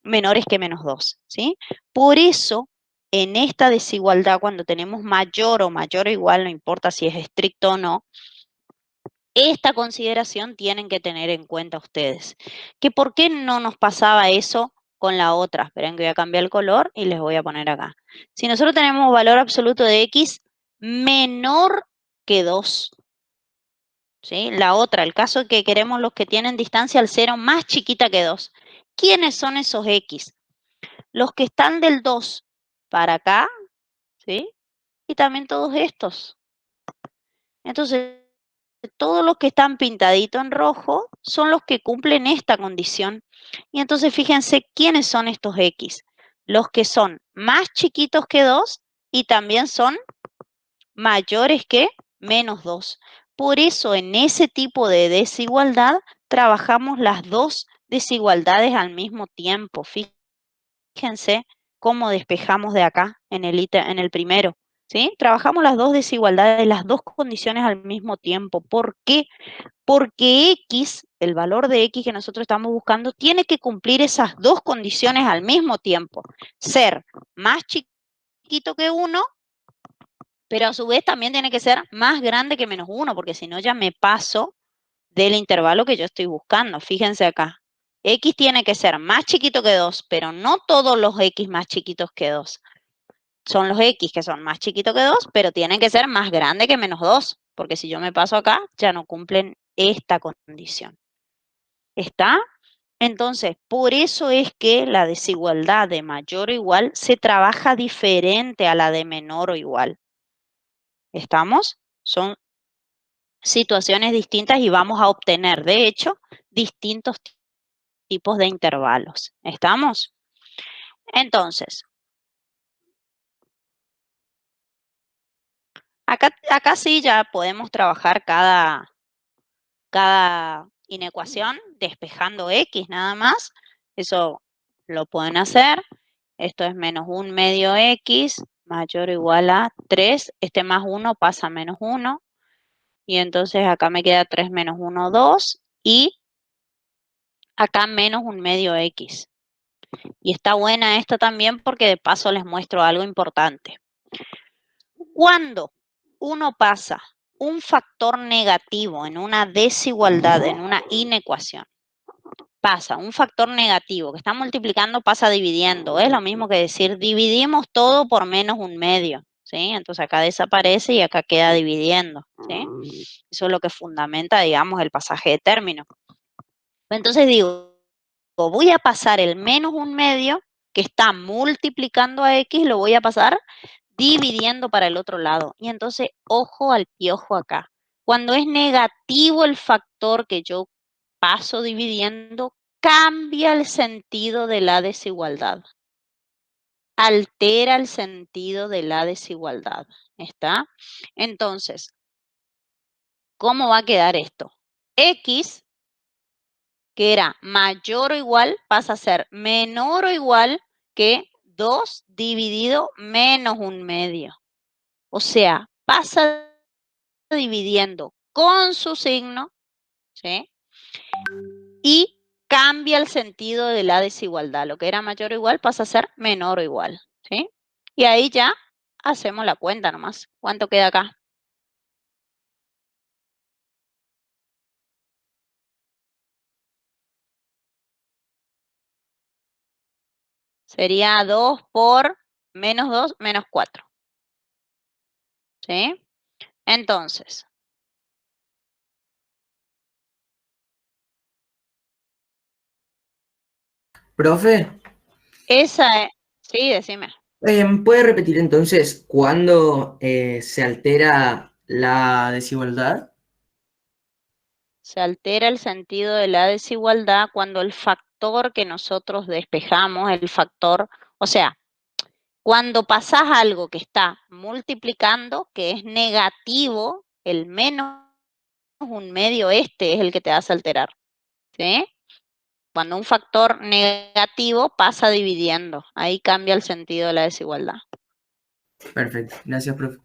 menores que menos 2, ¿sí? Por eso, en esta desigualdad, cuando tenemos mayor o igual, no importa si es estricto o no, esta consideración tienen que tener en cuenta ustedes. Que ¿por qué no nos pasaba eso con la otra? Esperen que voy a cambiar el color y les voy a poner acá. Si nosotros tenemos valor absoluto de X menor que 2, ¿sí? La otra, el caso que queremos los que tienen distancia al 0 más chiquita que 2. ¿Quiénes son esos X? Los que están del 2 para acá, ¿sí? Y también todos estos. Entonces, todos los que están pintaditos en rojo son los que cumplen esta condición. Y entonces fíjense quiénes son estos X. Los que son más chiquitos que 2 y también son mayores que menos 2. Por eso en ese tipo de desigualdad trabajamos las dos desigualdades al mismo tiempo. Fíjense cómo despejamos de acá en el primero. ¿Sí? Trabajamos las dos desigualdades, las dos condiciones al mismo tiempo. ¿Por qué? Porque X, el valor de X que nosotros estamos buscando, tiene que cumplir esas dos condiciones al mismo tiempo. Ser más chiquito que 1, pero a su vez también tiene que ser más grande que menos 1, porque si no ya me paso del intervalo que yo estoy buscando. Fíjense acá. X tiene que ser más chiquito que 2, pero no todos los X más chiquitos que 2. Son los X que son más chiquitos que 2, pero tienen que ser más grandes que menos 2, porque si yo me paso acá, ya no cumplen esta condición. ¿Está? Entonces, por eso es que la desigualdad de mayor o igual se trabaja diferente a la de menor o igual. ¿Estamos? Son situaciones distintas y vamos a obtener, de hecho, distintos tipos de intervalos. ¿Estamos? Entonces, acá sí ya podemos trabajar cada inecuación despejando X nada más. Eso lo pueden hacer. Esto es menos 1 medio X mayor o igual a 3. Este más 1 pasa a menos 1. Y entonces acá me queda 3 menos 1, 2. Y acá menos 1/2 x. Y está buena esta también porque de paso les muestro algo importante. Cuando uno pasa un factor negativo en una desigualdad, en una inecuación, pasa un factor negativo que está multiplicando, pasa dividiendo. Es lo mismo que decir dividimos todo por menos 1/2. ¿Sí? Entonces acá desaparece y acá queda dividiendo. ¿Sí? Eso es lo que fundamenta, digamos, el pasaje de término. Entonces digo, voy a pasar el menos 1/2 que está multiplicando a x, lo voy a pasar dividiendo para el otro lado. Y entonces, ojo al piojo acá. Cuando es negativo el factor que yo paso dividiendo, cambia el sentido de la desigualdad. Altera el sentido de la desigualdad. ¿Está? Entonces, ¿cómo va a quedar esto? X, que era mayor o igual, pasa a ser menor o igual que 2 dividido menos 1/2. O sea, pasa dividiendo con su signo, ¿sí? Y cambia el sentido de la desigualdad. Lo que era mayor o igual pasa a ser menor o igual, ¿sí? Y ahí ya hacemos la cuenta nomás. ¿Cuánto queda acá? Sería 2 por menos 2, menos 4. ¿Sí? Entonces, Profe, esa es... Sí, decime. ¿puede repetir entonces cuándo se altera la desigualdad? Se altera el sentido de la desigualdad cuando el factor que nosotros despejamos, el factor, o sea, cuando pasas algo que está multiplicando, que es negativo, el menos 1/2 este es el que te hace alterar, ¿sí? Cuando un factor negativo pasa dividiendo, ahí cambia el sentido de la desigualdad. Perfecto, gracias, profe.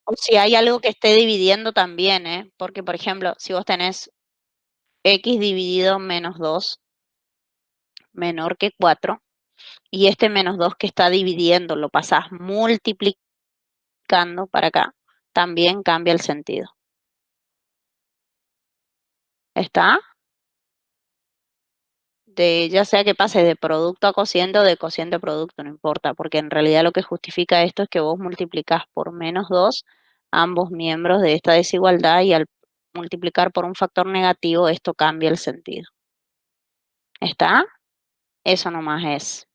O si hay algo que esté dividiendo también, ¿eh? Porque, por ejemplo, si vos tenés x dividido menos 2 menor que 4, y este menos 2 que está dividiendo lo pasás multiplicando para acá, también cambia el sentido. ¿Está? Ya sea que pase de producto a cociente o de cociente a producto, no importa, porque en realidad lo que justifica esto es que vos multiplicás por menos 2 ambos miembros de esta desigualdad y al multiplicar por un factor negativo esto cambia el sentido. ¿Está? Eso nomás es.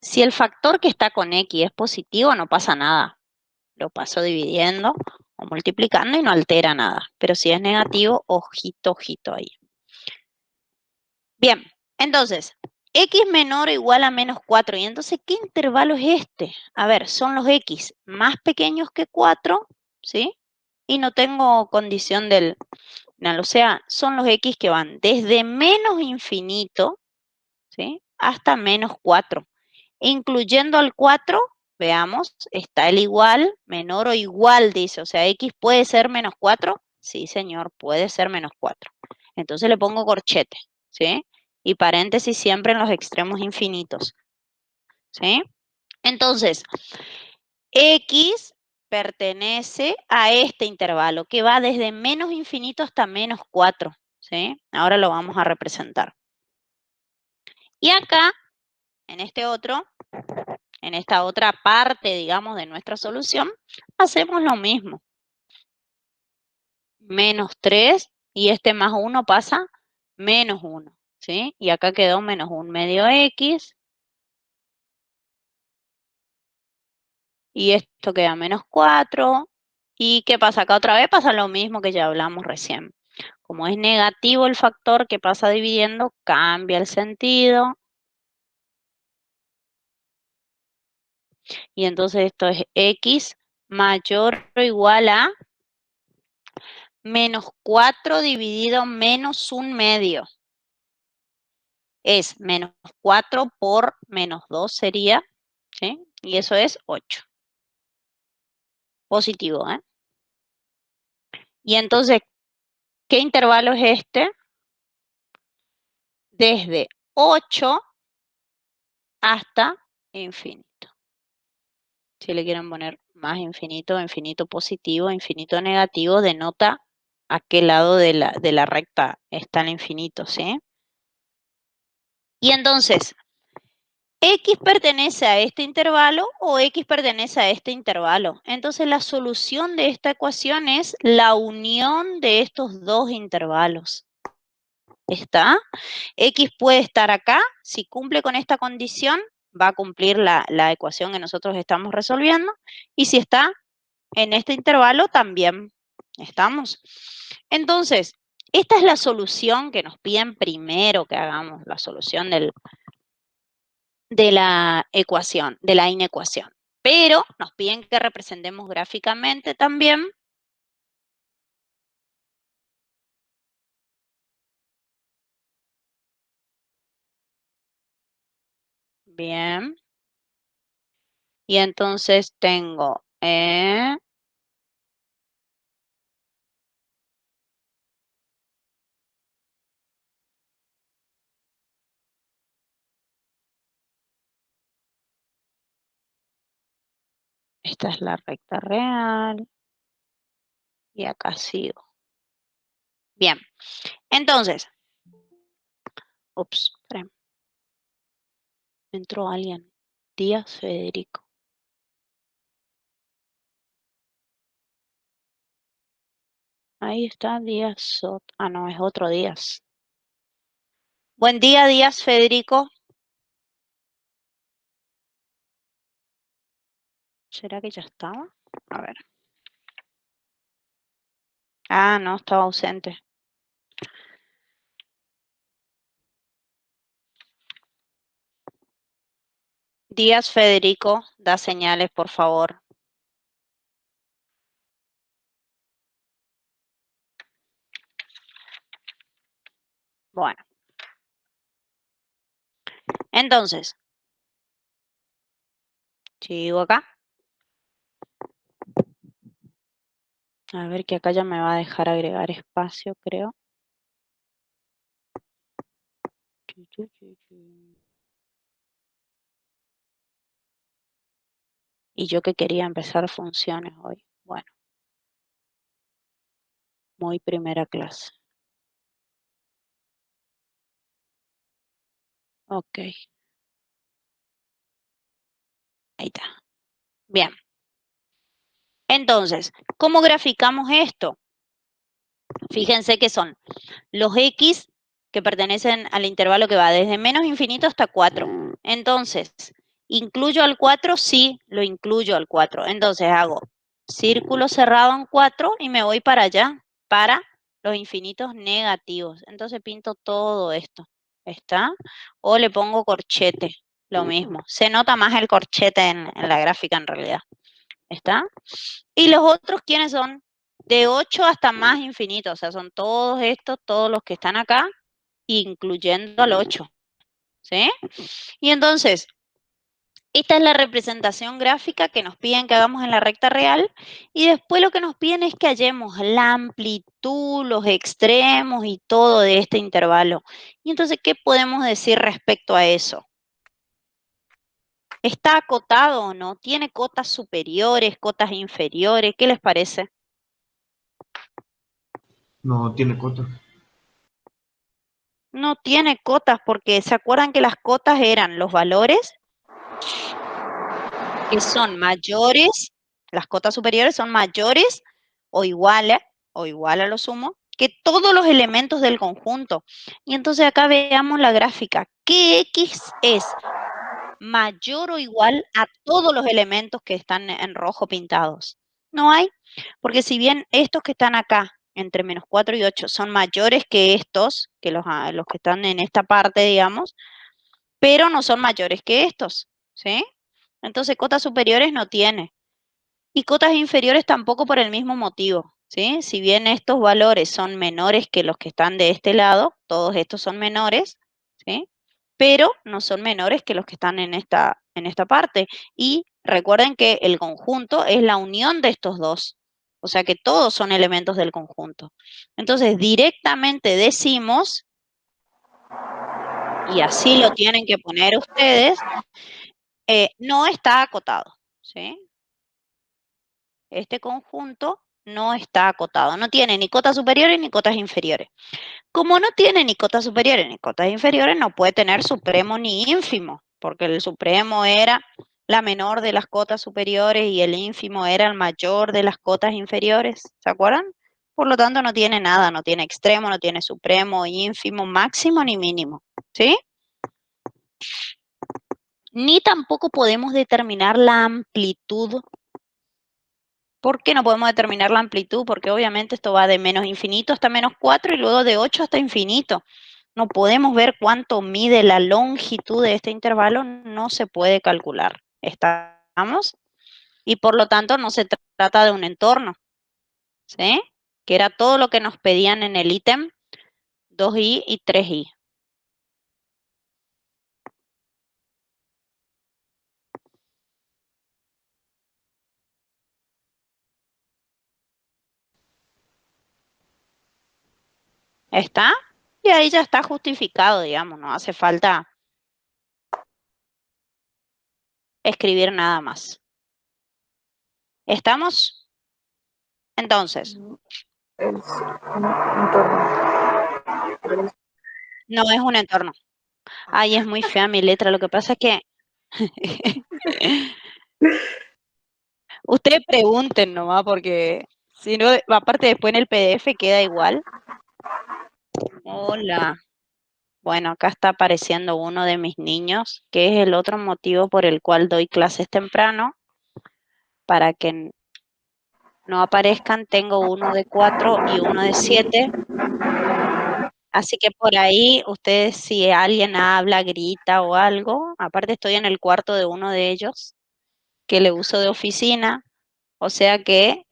Si el factor que está con x es positivo, no pasa nada. Lo paso dividiendo o multiplicando y no altera nada. Pero si es negativo, ojito, ojito ahí. Bien, entonces, x menor o igual a menos 4. ¿Y entonces qué intervalo es este? A ver, son los x más pequeños que 4, ¿sí? Y no tengo condición del... No, o sea, son los x que van desde menos infinito, ¿sí? Hasta menos 4. Incluyendo al 4, veamos, está el igual, menor o igual, dice. O sea, x puede ser menos 4. Sí, señor, puede ser menos 4. Entonces le pongo corchete, ¿sí? Y paréntesis siempre en los extremos infinitos, ¿sí? Entonces, x pertenece a este intervalo que va desde menos infinito hasta menos 4, ¿sí? Ahora lo vamos a representar. Y acá, en este otro, en esta otra parte, digamos, de nuestra solución, hacemos lo mismo. Menos 3 y este más 1 pasa menos 1, ¿sí? Y acá quedó menos 1/2 x. Y esto queda menos 4. ¿Y qué pasa acá otra vez? Pasa lo mismo que ya hablamos recién. Como es negativo el factor que pasa dividiendo, cambia el sentido. Y entonces esto es x mayor o igual a menos 4 dividido menos 1/2. Es menos 4 por menos 2 sería, ¿sí? Y eso es 8. positivo, ¿eh? Y entonces, ¿qué intervalo es este? Desde 8 hasta infinito. Si le quieren poner más infinito, infinito positivo, infinito negativo, denota a qué lado de la recta está el infinito, ¿sí? Y entonces, ¿X pertenece a este intervalo o X pertenece a este intervalo? Entonces, la solución de esta ecuación es la unión de estos dos intervalos. ¿Está? X puede estar acá, si cumple con esta condición, va a cumplir la ecuación que nosotros estamos resolviendo, y si está en este intervalo, también. ¿Estamos? Entonces, esta es la solución que nos piden primero que hagamos, la solución de la ecuación, de la inecuación. Pero nos piden que representemos gráficamente también. Bien. Y entonces tengo esta es la recta real. Y acá sigo. Bien. Entonces. Ups, esperen. Entró alguien. Díaz Federico. Ahí está Díaz Sot. Ah, no, es otro Díaz. Buen día, Díaz Federico. ¿Será que ya estaba? A ver. Ah, no, estaba ausente. Díaz Federico, da señales, por favor. Bueno. Entonces. Sigo acá. A ver que acá ya me va a dejar agregar espacio, creo. Y yo que quería empezar funciones hoy. Bueno. Muy primera clase. Ok. Ahí está. Bien. Entonces, ¿cómo graficamos esto? Fíjense que son los X que pertenecen al intervalo que va desde menos infinito hasta 4. Entonces, ¿incluyo al 4? Sí, lo incluyo al 4. Entonces hago círculo cerrado en 4 y me voy para allá, para los infinitos negativos. Entonces pinto todo esto. ¿Está? O le pongo corchete, lo mismo. Se nota más el corchete en la gráfica en realidad. ¿Está? Y los otros, ¿quiénes son? De 8 hasta más infinito, o sea, son todos estos, todos los que están acá, incluyendo al 8, ¿sí? Y entonces, esta es la representación gráfica que nos piden que hagamos en la recta real, y después lo que nos piden es que hallemos la amplitud, los extremos y todo de este intervalo. Y entonces, ¿qué podemos decir respecto a eso? ¿Está acotado o no? ¿Tiene cotas superiores, cotas inferiores? ¿Qué les parece? No tiene cota. No tiene cotas porque ¿se acuerdan que las cotas eran los valores que son mayores, las cotas superiores son mayores o igual a lo sumo que todos los elementos del conjunto? Y entonces acá veamos la gráfica. ¿Qué X es mayor o igual a todos los elementos que están en rojo pintados? No hay, porque si bien estos que están acá, entre menos 4 y 8, son mayores que estos, que los que están en esta parte, digamos, pero no son mayores que estos, ¿sí? Entonces, cotas superiores no tiene. Y cotas inferiores tampoco por el mismo motivo, ¿sí? Si bien estos valores son menores que los que están de este lado, todos estos son menores, ¿sí? Pero no son menores que los que están en esta parte. Y Recuerden que el conjunto es la unión de estos dos. O sea que todos son elementos del conjunto. Entonces, directamente decimos, y así lo tienen que poner ustedes, no está acotado, ¿sí? Este conjunto no está acotado, no tiene ni cotas superiores ni cotas inferiores. Como no tiene ni cotas superiores ni cotas inferiores, no puede tener supremo ni ínfimo, porque el supremo era la menor de las cotas superiores y el ínfimo era el mayor de las cotas inferiores, ¿se acuerdan? Por lo tanto, no tiene nada, no tiene extremo, no tiene supremo, ínfimo, máximo ni mínimo, ¿sí? Ni tampoco podemos determinar la amplitud. ¿Por qué no podemos determinar la amplitud? Porque obviamente esto va de menos infinito hasta menos 4 y luego de 8 hasta infinito. No podemos ver cuánto mide la longitud de este intervalo, no se puede calcular. ¿Estamos? Y por lo tanto no se trata de un entorno, ¿sí? Que era todo lo que nos pedían en el ítem 2i y 3i. ¿Está? Y ahí ya está justificado, digamos, no hace falta escribir nada más. ¿Estamos? Entonces. Es un entorno. No es un entorno. Ay, es muy fea mi letra. Lo que pasa es que ustedes pregunten nomás, porque si no, aparte después en el PDF queda igual. Hola. Bueno, acá está apareciendo uno de mis niños, que es el otro motivo por el cual doy clases temprano, para que no aparezcan. Tengo uno de 4 y uno de 7. Así que por ahí, ustedes, si alguien habla, grita o algo, aparte estoy en el cuarto de uno de ellos, que le uso de oficina, o sea que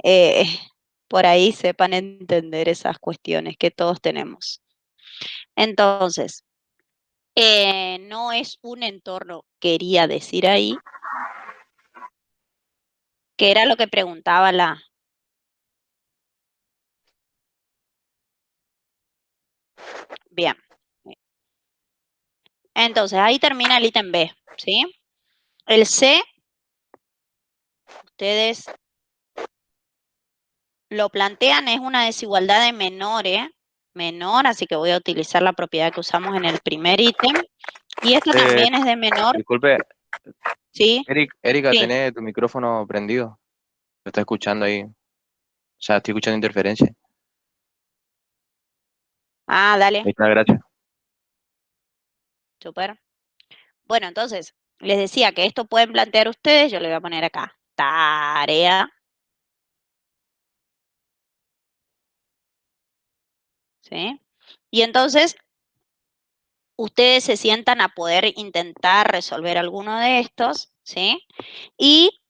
por ahí sepan entender esas cuestiones que todos tenemos. Entonces, no es un entorno, quería decir ahí, que era lo que preguntaba la... Bien. Entonces, ahí termina el ítem B, ¿sí? El C, ustedes lo plantean, es una desigualdad de menor, así que voy a utilizar la propiedad que usamos en el primer ítem. Y esta también es de menor, Disculpe, ¿sí? Erika, Sí. ¿tenés tu micrófono prendido? ¿Lo estás escuchando ahí? O sea, estoy escuchando interferencia. Ah, Ahí dale, está, gracias. súper. Bueno, entonces, les decía que esto pueden plantear ustedes, yo le voy a poner acá, tarea, ¿sí? Y entonces, ustedes se sientan a poder intentar resolver alguno de estos, ¿sí? Y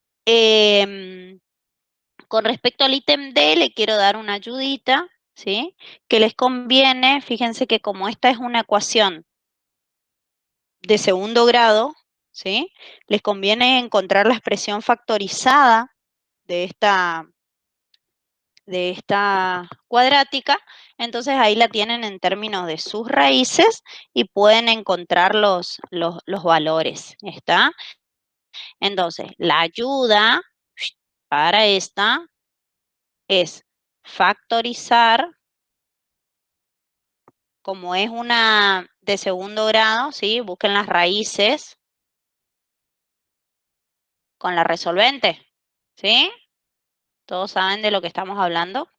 con respecto al ítem D, le quiero dar una ayudita, ¿sí? Que les conviene, fíjense que como esta es una ecuación de segundo grado, ¿sí? Les conviene encontrar la expresión factorizada de esta cuadrática, entonces ahí la tienen en términos de sus raíces y pueden encontrar los valores, ¿está? Entonces, la ayuda para esta es factorizar, como es una de segundo grado, ¿sí? Busquen las raíces con la resolvente, ¿sí? ¿Todos saben de lo que estamos hablando?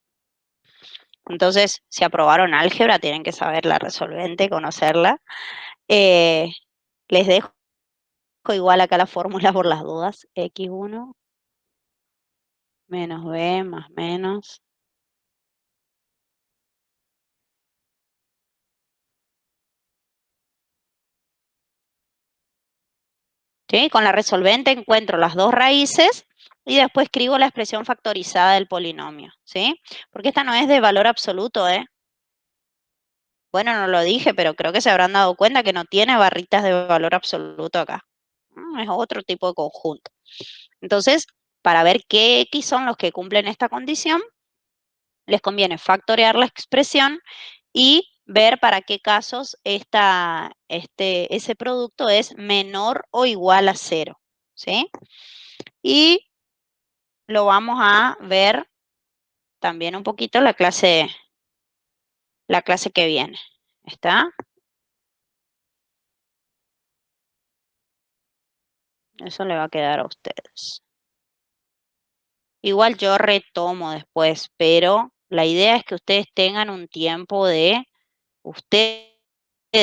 Entonces, si aprobaron álgebra, tienen que saber la resolvente, conocerla. Les dejo igual acá la fórmula por las dudas. X1 menos B más menos. ¿Sí? Con la resolvente encuentro las dos raíces y después escribo la expresión factorizada del polinomio, ¿sí? Porque esta no es de valor absoluto, ¿eh? Bueno, no lo dije, pero creo que se habrán dado cuenta que no tiene barritas de valor absoluto acá. Es otro tipo de conjunto. Entonces, para ver qué X son los que cumplen esta condición, les conviene factorear la expresión y ver para qué casos ese producto es menor o igual a 0, ¿sí? Y lo vamos a ver también un poquito la clase que viene. ¿Está? Eso le va a quedar a ustedes. Igual yo retomo después, pero la idea es que ustedes tengan un tiempo de ustedes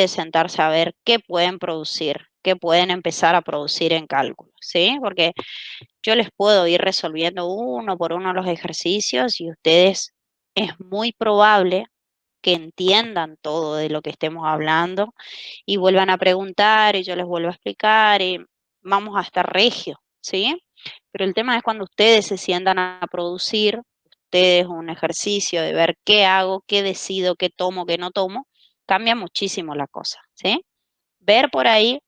sentarse a ver qué pueden producir, qué pueden empezar a producir en cálculo, ¿sí? Porque yo les puedo ir resolviendo uno por uno los ejercicios y ustedes es muy probable que entiendan todo de lo que estemos hablando y vuelvan a preguntar y yo les vuelvo a explicar y vamos a estar regio, ¿sí? Pero el tema es cuando ustedes se sientan a producir, ustedes un ejercicio de ver qué hago, qué decido, qué tomo, qué no tomo, cambia muchísimo la cosa, ¿sí? Ver por ahí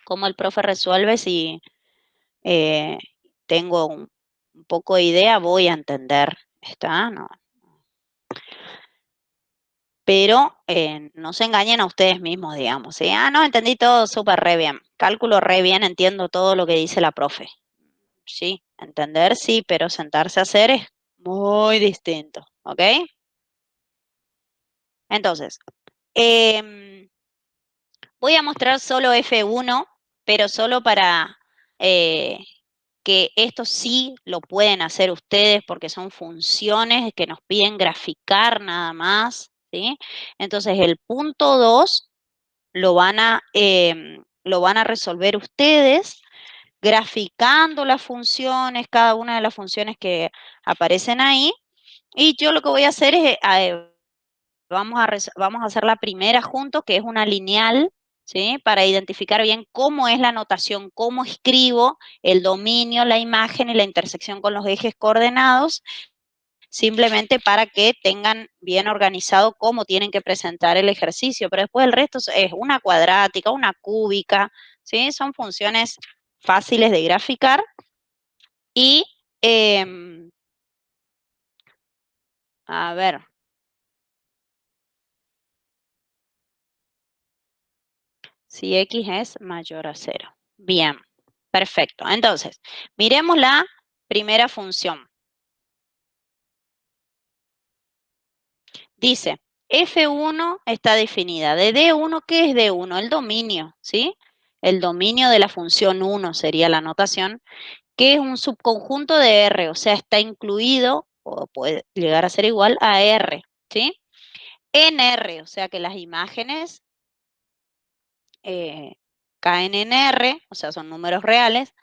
cómo el profe resuelve, si tengo un poco de idea, voy a entender, ¿está? No. Pero no se engañen a ustedes mismos, digamos, ¿sí? Ah, no, entendí todo súper re bien, cálculo re bien, entiendo todo lo que dice la profe. Sí, entender sí, pero sentarse a hacer es muy distinto, ¿ok? Entonces, voy a mostrar solo F1, pero solo para que esto sí lo pueden hacer ustedes porque son funciones que nos piden graficar nada más, ¿sí? Entonces, el punto 2 lo van a resolver ustedes graficando las funciones, cada una de las funciones que aparecen ahí. Y yo lo que voy a hacer es, vamos a hacer la primera juntos, que es una lineal, ¿sí? Para identificar bien cómo es la notación, cómo escribo el dominio, la imagen y la intersección con los ejes coordenados, simplemente para que tengan bien organizado cómo tienen que presentar el ejercicio. Pero después el resto es una cuadrática, una cúbica, ¿sí? Son funciones fáciles de graficar y, a ver, si X es mayor a 0. Bien, perfecto. Entonces, miremos la primera función. Dice, F1 está definida. De D1, ¿qué es D1? El dominio, ¿sí? El dominio de la función 1 sería la notación, que es un subconjunto de R, o sea, está incluido o puede llegar a ser igual a R, ¿sí? En R, o sea que las imágenes caen en R, o sea, son números reales,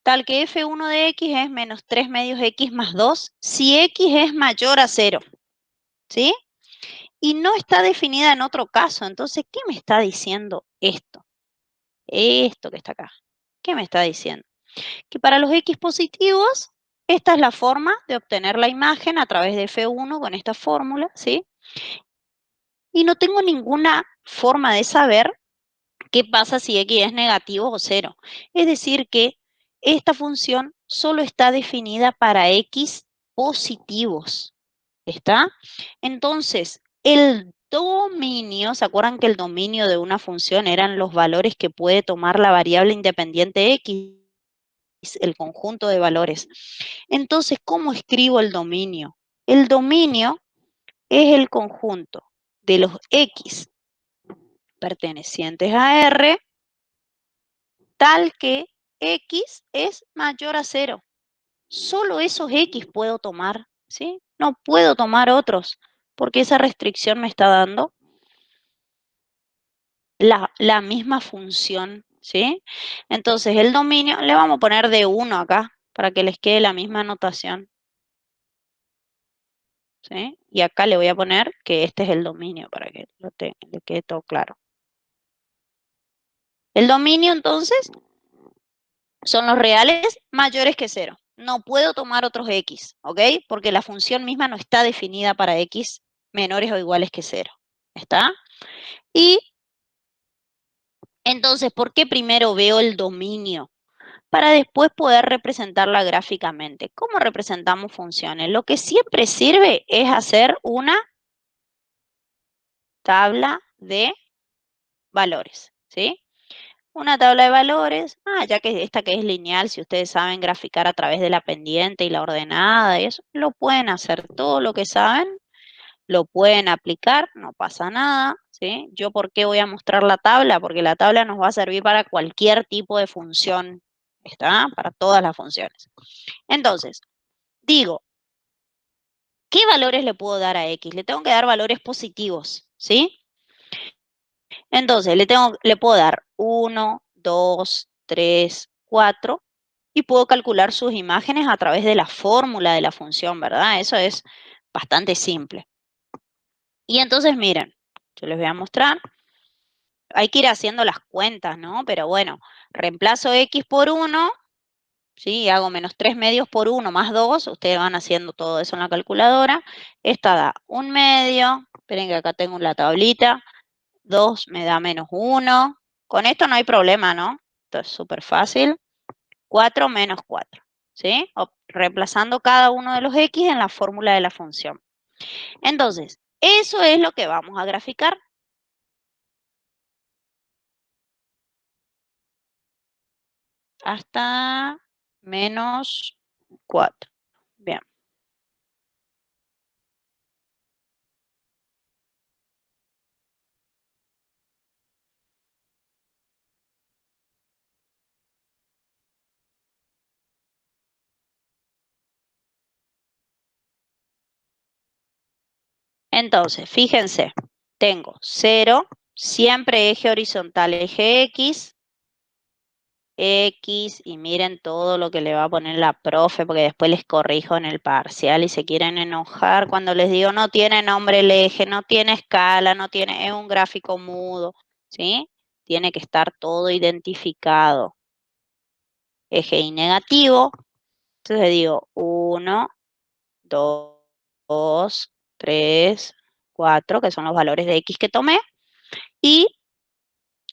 tal que F1 de X es menos 3 medios X más 2 si X es mayor a 0, ¿sí? Y no está definida en otro caso. Entonces, ¿qué me está diciendo esto? Esto que está acá. ¿Qué me está diciendo? Que para los X positivos, esta es la forma de obtener la imagen a través de F1 con esta fórmula, ¿sí? Y no tengo ninguna forma de saber qué pasa si X es negativo o 0. Es decir, que esta función solo está definida para X positivos. ¿Está? Entonces, el dominio, ¿se acuerdan que el dominio de una función eran los valores que puede tomar la variable independiente X, el conjunto de valores? Entonces, ¿cómo escribo el dominio? El dominio es el conjunto de los X pertenecientes a R, tal que X es mayor a 0. Solo esos X puedo tomar, ¿sí? No puedo tomar otros, porque esa restricción me está dando la misma función, ¿sí? Entonces, el dominio, le vamos a poner de 1 acá, para que les quede la misma notación, ¿sí? Y acá le voy a poner que este es el dominio, para que le quede todo claro. El dominio, entonces, son los reales mayores que 0. No puedo tomar otros X, ¿ok? Porque la función misma no está definida para X menores o iguales que 0. ¿Está? Y entonces, ¿por qué primero veo el dominio? para después poder representarla gráficamente. ¿Cómo representamos funciones? Lo que siempre sirve es hacer una tabla de valores, ¿sí? Una tabla de valores, ya que esta que es lineal, si ustedes saben graficar a través de la pendiente y la ordenada, eso lo pueden hacer todo lo que saben, lo pueden aplicar, no pasa nada, ¿sí? Yo, ¿por qué voy a mostrar la tabla? Porque la tabla nos va a servir para cualquier tipo de función, ¿está? Para todas las funciones. Entonces, digo, ¿qué valores le puedo dar a X? Le tengo que dar valores positivos, ¿sí? Entonces, le puedo dar 1, 2, 3, 4 y puedo calcular sus imágenes a través de la fórmula de la función, ¿verdad? Eso es bastante simple. Y entonces, miren, yo les voy a mostrar. Hay que ir haciendo las cuentas, ¿no? Pero bueno, reemplazo X por 1, ¿sí? Hago menos 3 medios por 1 más 2. Ustedes van haciendo todo eso en la calculadora. Esta da 1 medio. Esperen que acá tengo la tablita. 2 me da menos 1. Con esto no hay problema, ¿no? Esto es súper fácil. 4 menos 4, ¿sí? Reemplazando cada uno de los X en la fórmula de la función. Entonces, eso es lo que vamos a graficar. Hasta menos 4. Bien. Entonces, fíjense, tengo 0, siempre eje horizontal, eje X, y miren todo lo que le va a poner la profe, porque después les corrijo en el parcial y se quieren enojar cuando les digo no tiene nombre el eje, no tiene escala, es un gráfico mudo, ¿sí? Tiene que estar todo identificado. Eje y negativo, entonces digo 1, 2, 3, 4, que son los valores de X que tomé, y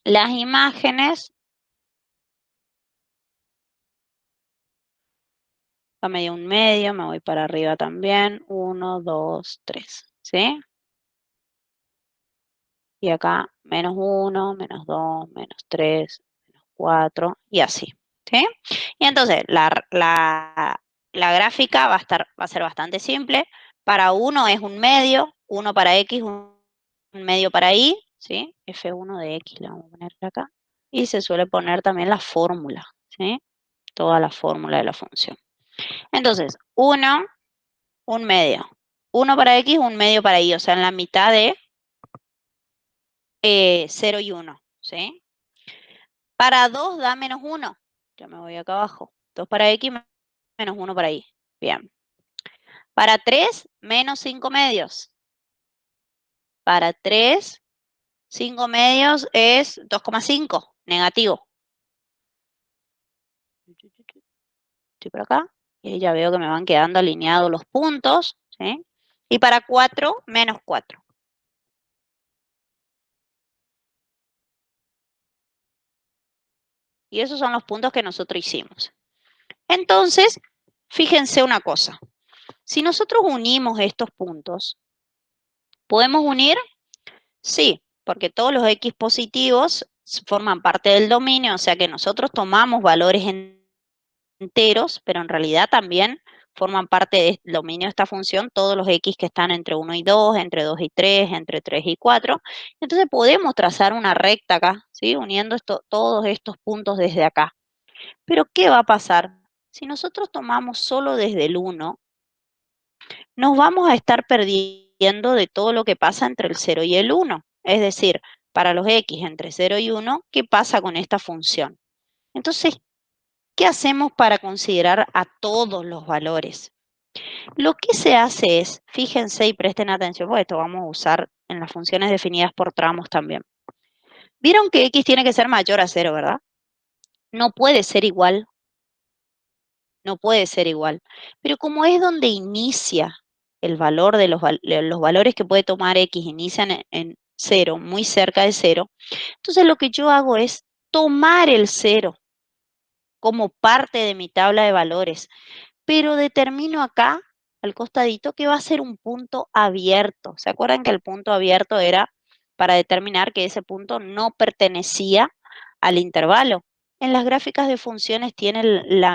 las imágenes, acá me dio un medio, me voy para arriba también, 1, 2, 3, ¿sí? Y acá menos 1, menos 2, menos 3, menos 4, y así, ¿sí? Y entonces la gráfica va a ser bastante simple. Para 1 es un medio, 1 para X, un medio para Y, ¿sí? F1 de X le vamos a poner acá. Y se suele poner también la fórmula, ¿sí? Toda la fórmula de la función. Entonces, 1, un medio. 1 para X, un medio para Y, o sea, en la mitad de 0 y 1, ¿sí? Para 2 da menos 1. Yo me voy acá abajo. 2 para X, menos 1 para Y. Bien. Para 3, menos 5 medios. Para 3, 5 medios es 2,5, negativo. Estoy por acá. Y ya veo que me van quedando alineados los puntos, ¿sí? Y para 4, menos 4. Y esos son los puntos que nosotros hicimos. Entonces, fíjense una cosa. Si nosotros unimos estos puntos, ¿podemos unir? Sí, porque todos los X positivos forman parte del dominio, o sea que nosotros tomamos valores enteros, pero en realidad también forman parte del dominio de esta función todos los X que están entre 1 y 2, entre 2 y 3, entre 3 y 4. Entonces podemos trazar una recta acá, ¿sí? Uniendo todos estos puntos desde acá. Pero ¿qué va a pasar? Si nosotros tomamos solo desde el 1, nos vamos a estar perdiendo de todo lo que pasa entre el 0 y el 1. Es decir, para los X entre 0 y 1, ¿qué pasa con esta función? Entonces, ¿qué hacemos para considerar a todos los valores? Lo que se hace es, fíjense y presten atención, porque esto vamos a usar en las funciones definidas por tramos también. ¿Vieron que X tiene que ser mayor a 0, verdad? No puede ser igual. No puede ser igual. Pero como es donde inicia el valor de los valores que puede tomar X, inician en 0, muy cerca de 0, entonces lo que yo hago es tomar el 0 como parte de mi tabla de valores, pero determino acá, al costadito, que va a ser un punto abierto. ¿Se acuerdan que el punto abierto era para determinar que ese punto no pertenecía al intervalo? En las gráficas de funciones tiene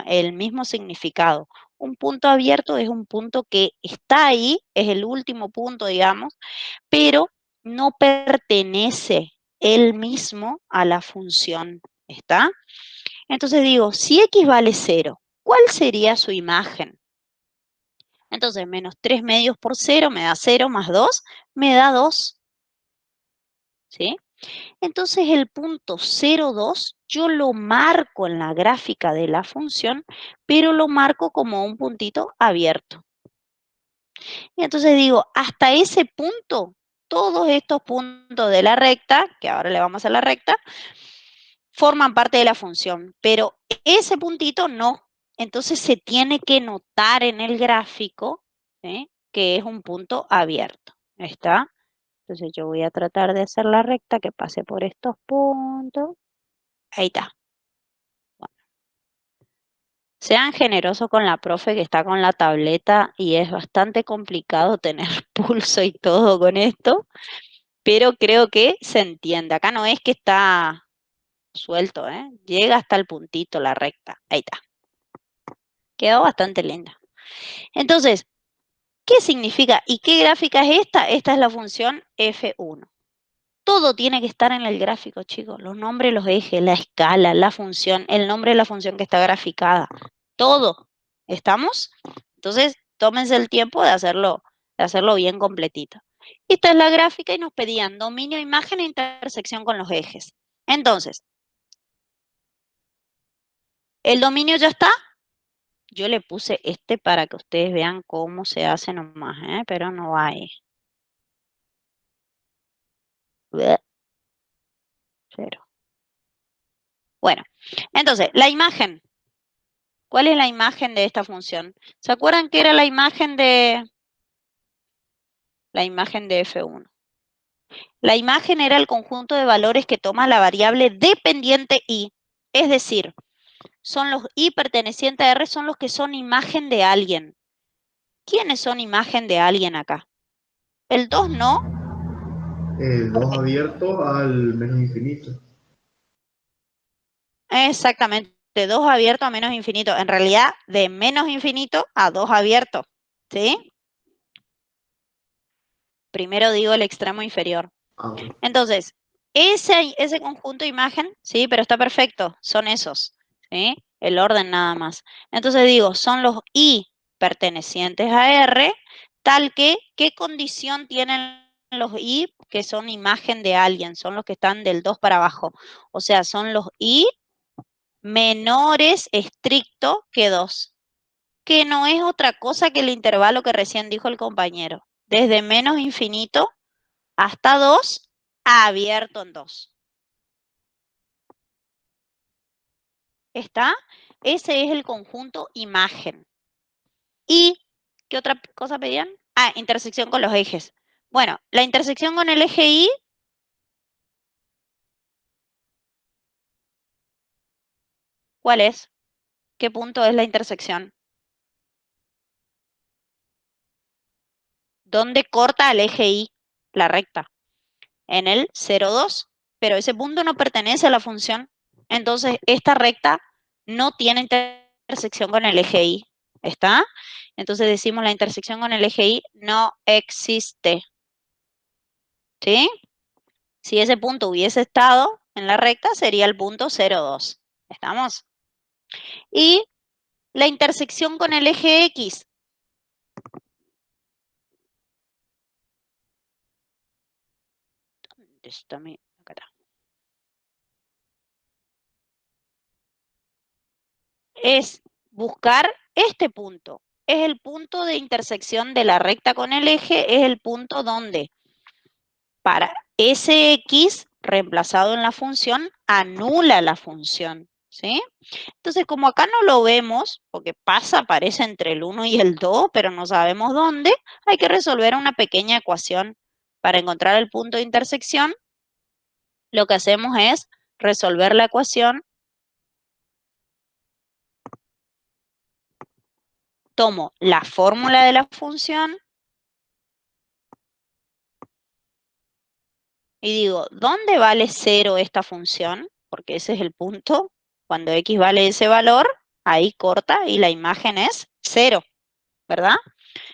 el mismo significado. Un punto abierto es un punto que está ahí, es el último punto, digamos, pero no pertenece él mismo a la función. ¿Está? Entonces digo, si x vale 0, ¿cuál sería su imagen? Entonces, menos 3 medios por 0 me da 0 más 2 me da 2. ¿Sí? Entonces el punto 0,2 yo lo marco en la gráfica de la función, pero lo marco como un puntito abierto. Y entonces digo, hasta ese punto, todos estos puntos de la recta, que ahora le vamos a hacer la recta, forman parte de la función, pero ese puntito no. Entonces se tiene que notar en el gráfico, ¿sí?, que es un punto abierto. ¿Está? Entonces yo voy a tratar de hacer la recta que pase por estos puntos. Ahí está. Bueno. Sean generosos con la profe que está con la tableta y es bastante complicado tener pulso y todo con esto, pero creo que se entiende. Acá no es que está suelto, ¿eh? Llega hasta el puntito, la recta. Ahí está. Quedó bastante linda. Entonces, ¿qué significa y qué gráfica es esta? Esta es la función f1. Todo tiene que estar en el gráfico, chicos. Los nombres, los ejes, la escala, la función, el nombre de la función que está graficada. Todo. ¿Estamos? Entonces, tómense el tiempo de hacerlo bien completito. Esta es la gráfica y nos pedían dominio, imagen e intersección con los ejes. Entonces, ¿el dominio ya está? Yo le puse este para que ustedes vean cómo se hace nomás, pero no va ahí. Cero. Bueno, entonces, la imagen. ¿Cuál es la imagen de esta función? ¿Se acuerdan que era la imagen de F1? La imagen era el conjunto de valores que toma la variable dependiente y, es decir, son los y pertenecientes a R, son los que son imagen de alguien. ¿Quiénes son imagen de alguien acá? El 2 no. El 2 abierto al menos infinito. Exactamente, de 2 abierto a menos infinito. En realidad, de menos infinito a 2 abierto. ¿Sí? Primero digo el extremo inferior. Bueno. Entonces, ese conjunto de imagen, sí, pero está perfecto, son esos, ¿sí? El orden nada más. Entonces digo, son los I pertenecientes a R, tal que, ¿qué condición tienen los I que son imagen de alguien? Son los que están del 2 para abajo. O sea, son los I menores estricto que 2, que no es otra cosa que el intervalo que recién dijo el compañero. Desde menos infinito hasta 2, abierto en 2. ¿Está? Ese es el conjunto imagen. ¿Y qué otra cosa pedían? Ah, intersección con los ejes. Bueno, la intersección con el eje Y, ¿cuál es? ¿Qué punto es la intersección? ¿Dónde corta el eje Y? La recta. En el 0,2. Pero ese punto no pertenece a la función. Entonces, esta recta no tiene intersección con el eje Y. ¿Está? Entonces decimos la intersección con el eje Y no existe. ¿Sí? Si ese punto hubiese estado en la recta, sería el punto 0,2. ¿Estamos? Y la intersección con el eje X. ¿Dónde está mi? Acá está. Es buscar este punto. Es el punto de intersección de la recta con el eje, es el punto donde para ese X reemplazado en la función anula la función, ¿sí? Entonces, como acá no lo vemos, porque pasa, aparece entre el 1 y el 2, pero no sabemos dónde, hay que resolver una pequeña ecuación. Para encontrar el punto de intersección, lo que hacemos es resolver la ecuación tomo la fórmula de la función y digo, ¿dónde vale 0 esta función? Porque ese es el punto. Cuando x vale ese valor, ahí corta y la imagen es 0, ¿verdad?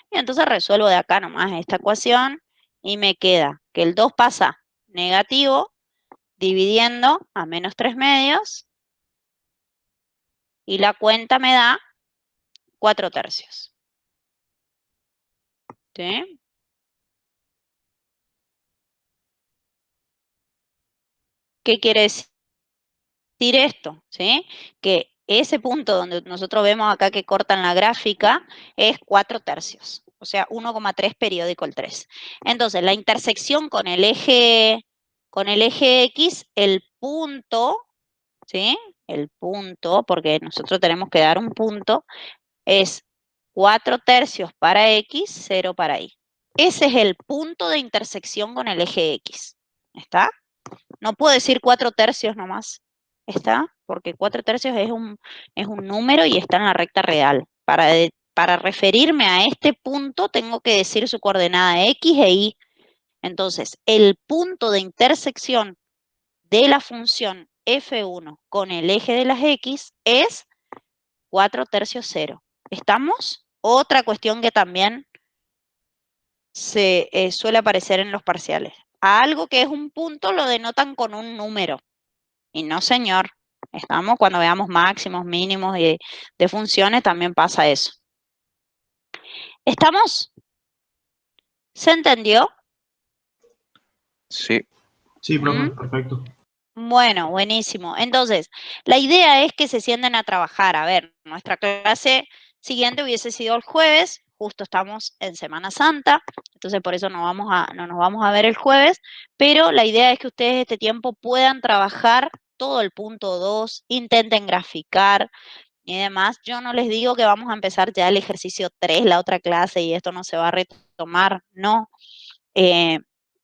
Y entonces resuelvo de acá nomás esta ecuación y me queda que el 2 pasa negativo dividiendo a menos 3/2 y la cuenta me da 4/3. ¿Sí? ¿Qué quiere decir esto? ¿Sí? Que ese punto donde nosotros vemos acá que cortan la gráfica es 4/3, o sea, 1,3 periódico el 3. Entonces, la intersección con el eje X, el punto, ¿sí? El punto, porque nosotros tenemos que dar un punto, es 4/3 para X, 0 para Y. Ese es el punto de intersección con el eje X. ¿Está? No puedo decir 4/3 nomás. ¿Está? Porque 4/3 es un número y está en la recta real. Para referirme a este punto tengo que decir su coordenada X e Y. Entonces, el punto de intersección de la función f1 con el eje de las X es 4/3 0. ¿Estamos? Otra cuestión que también se suele aparecer en los parciales. A algo que es un punto lo denotan con un número. Y no, señor. Estamos cuando veamos máximos, mínimos de funciones, también pasa eso. ¿Estamos? ¿Se entendió? Sí. Sí, profe, perfecto. Bueno, buenísimo. Entonces, la idea es que se sienten a trabajar. A ver, nuestra clase siguiente hubiese sido el jueves, justo estamos en Semana Santa, entonces por eso no nos vamos a ver el jueves, pero la idea es que ustedes este tiempo puedan trabajar todo el punto 2, intenten graficar y demás. Yo no les digo que vamos a empezar ya el ejercicio 3, la otra clase, y esto no se va a retomar, no.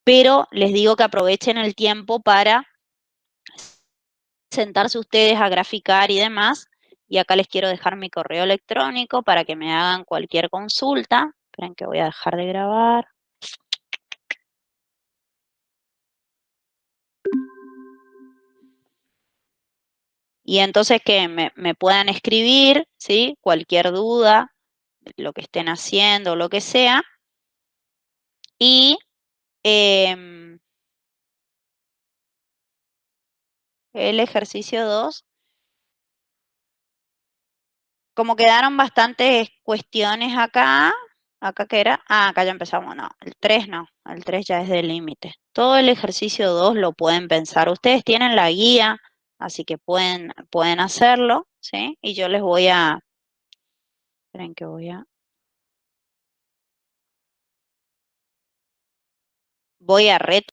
Pero les digo que aprovechen el tiempo para sentarse ustedes a graficar y demás. Y acá les quiero dejar mi correo electrónico para que me hagan cualquier consulta. Esperen que voy a dejar de grabar. Y entonces que me puedan escribir, ¿sí? Cualquier duda, lo que estén haciendo, lo que sea. Y el ejercicio 2. Como quedaron bastantes cuestiones acá que era, acá ya empezamos, no, el 3 no, el 3 ya es del límite. Todo el ejercicio 2 lo pueden pensar. Ustedes tienen la guía, así que pueden hacerlo, ¿sí? Y yo les voy a, esperen que voy a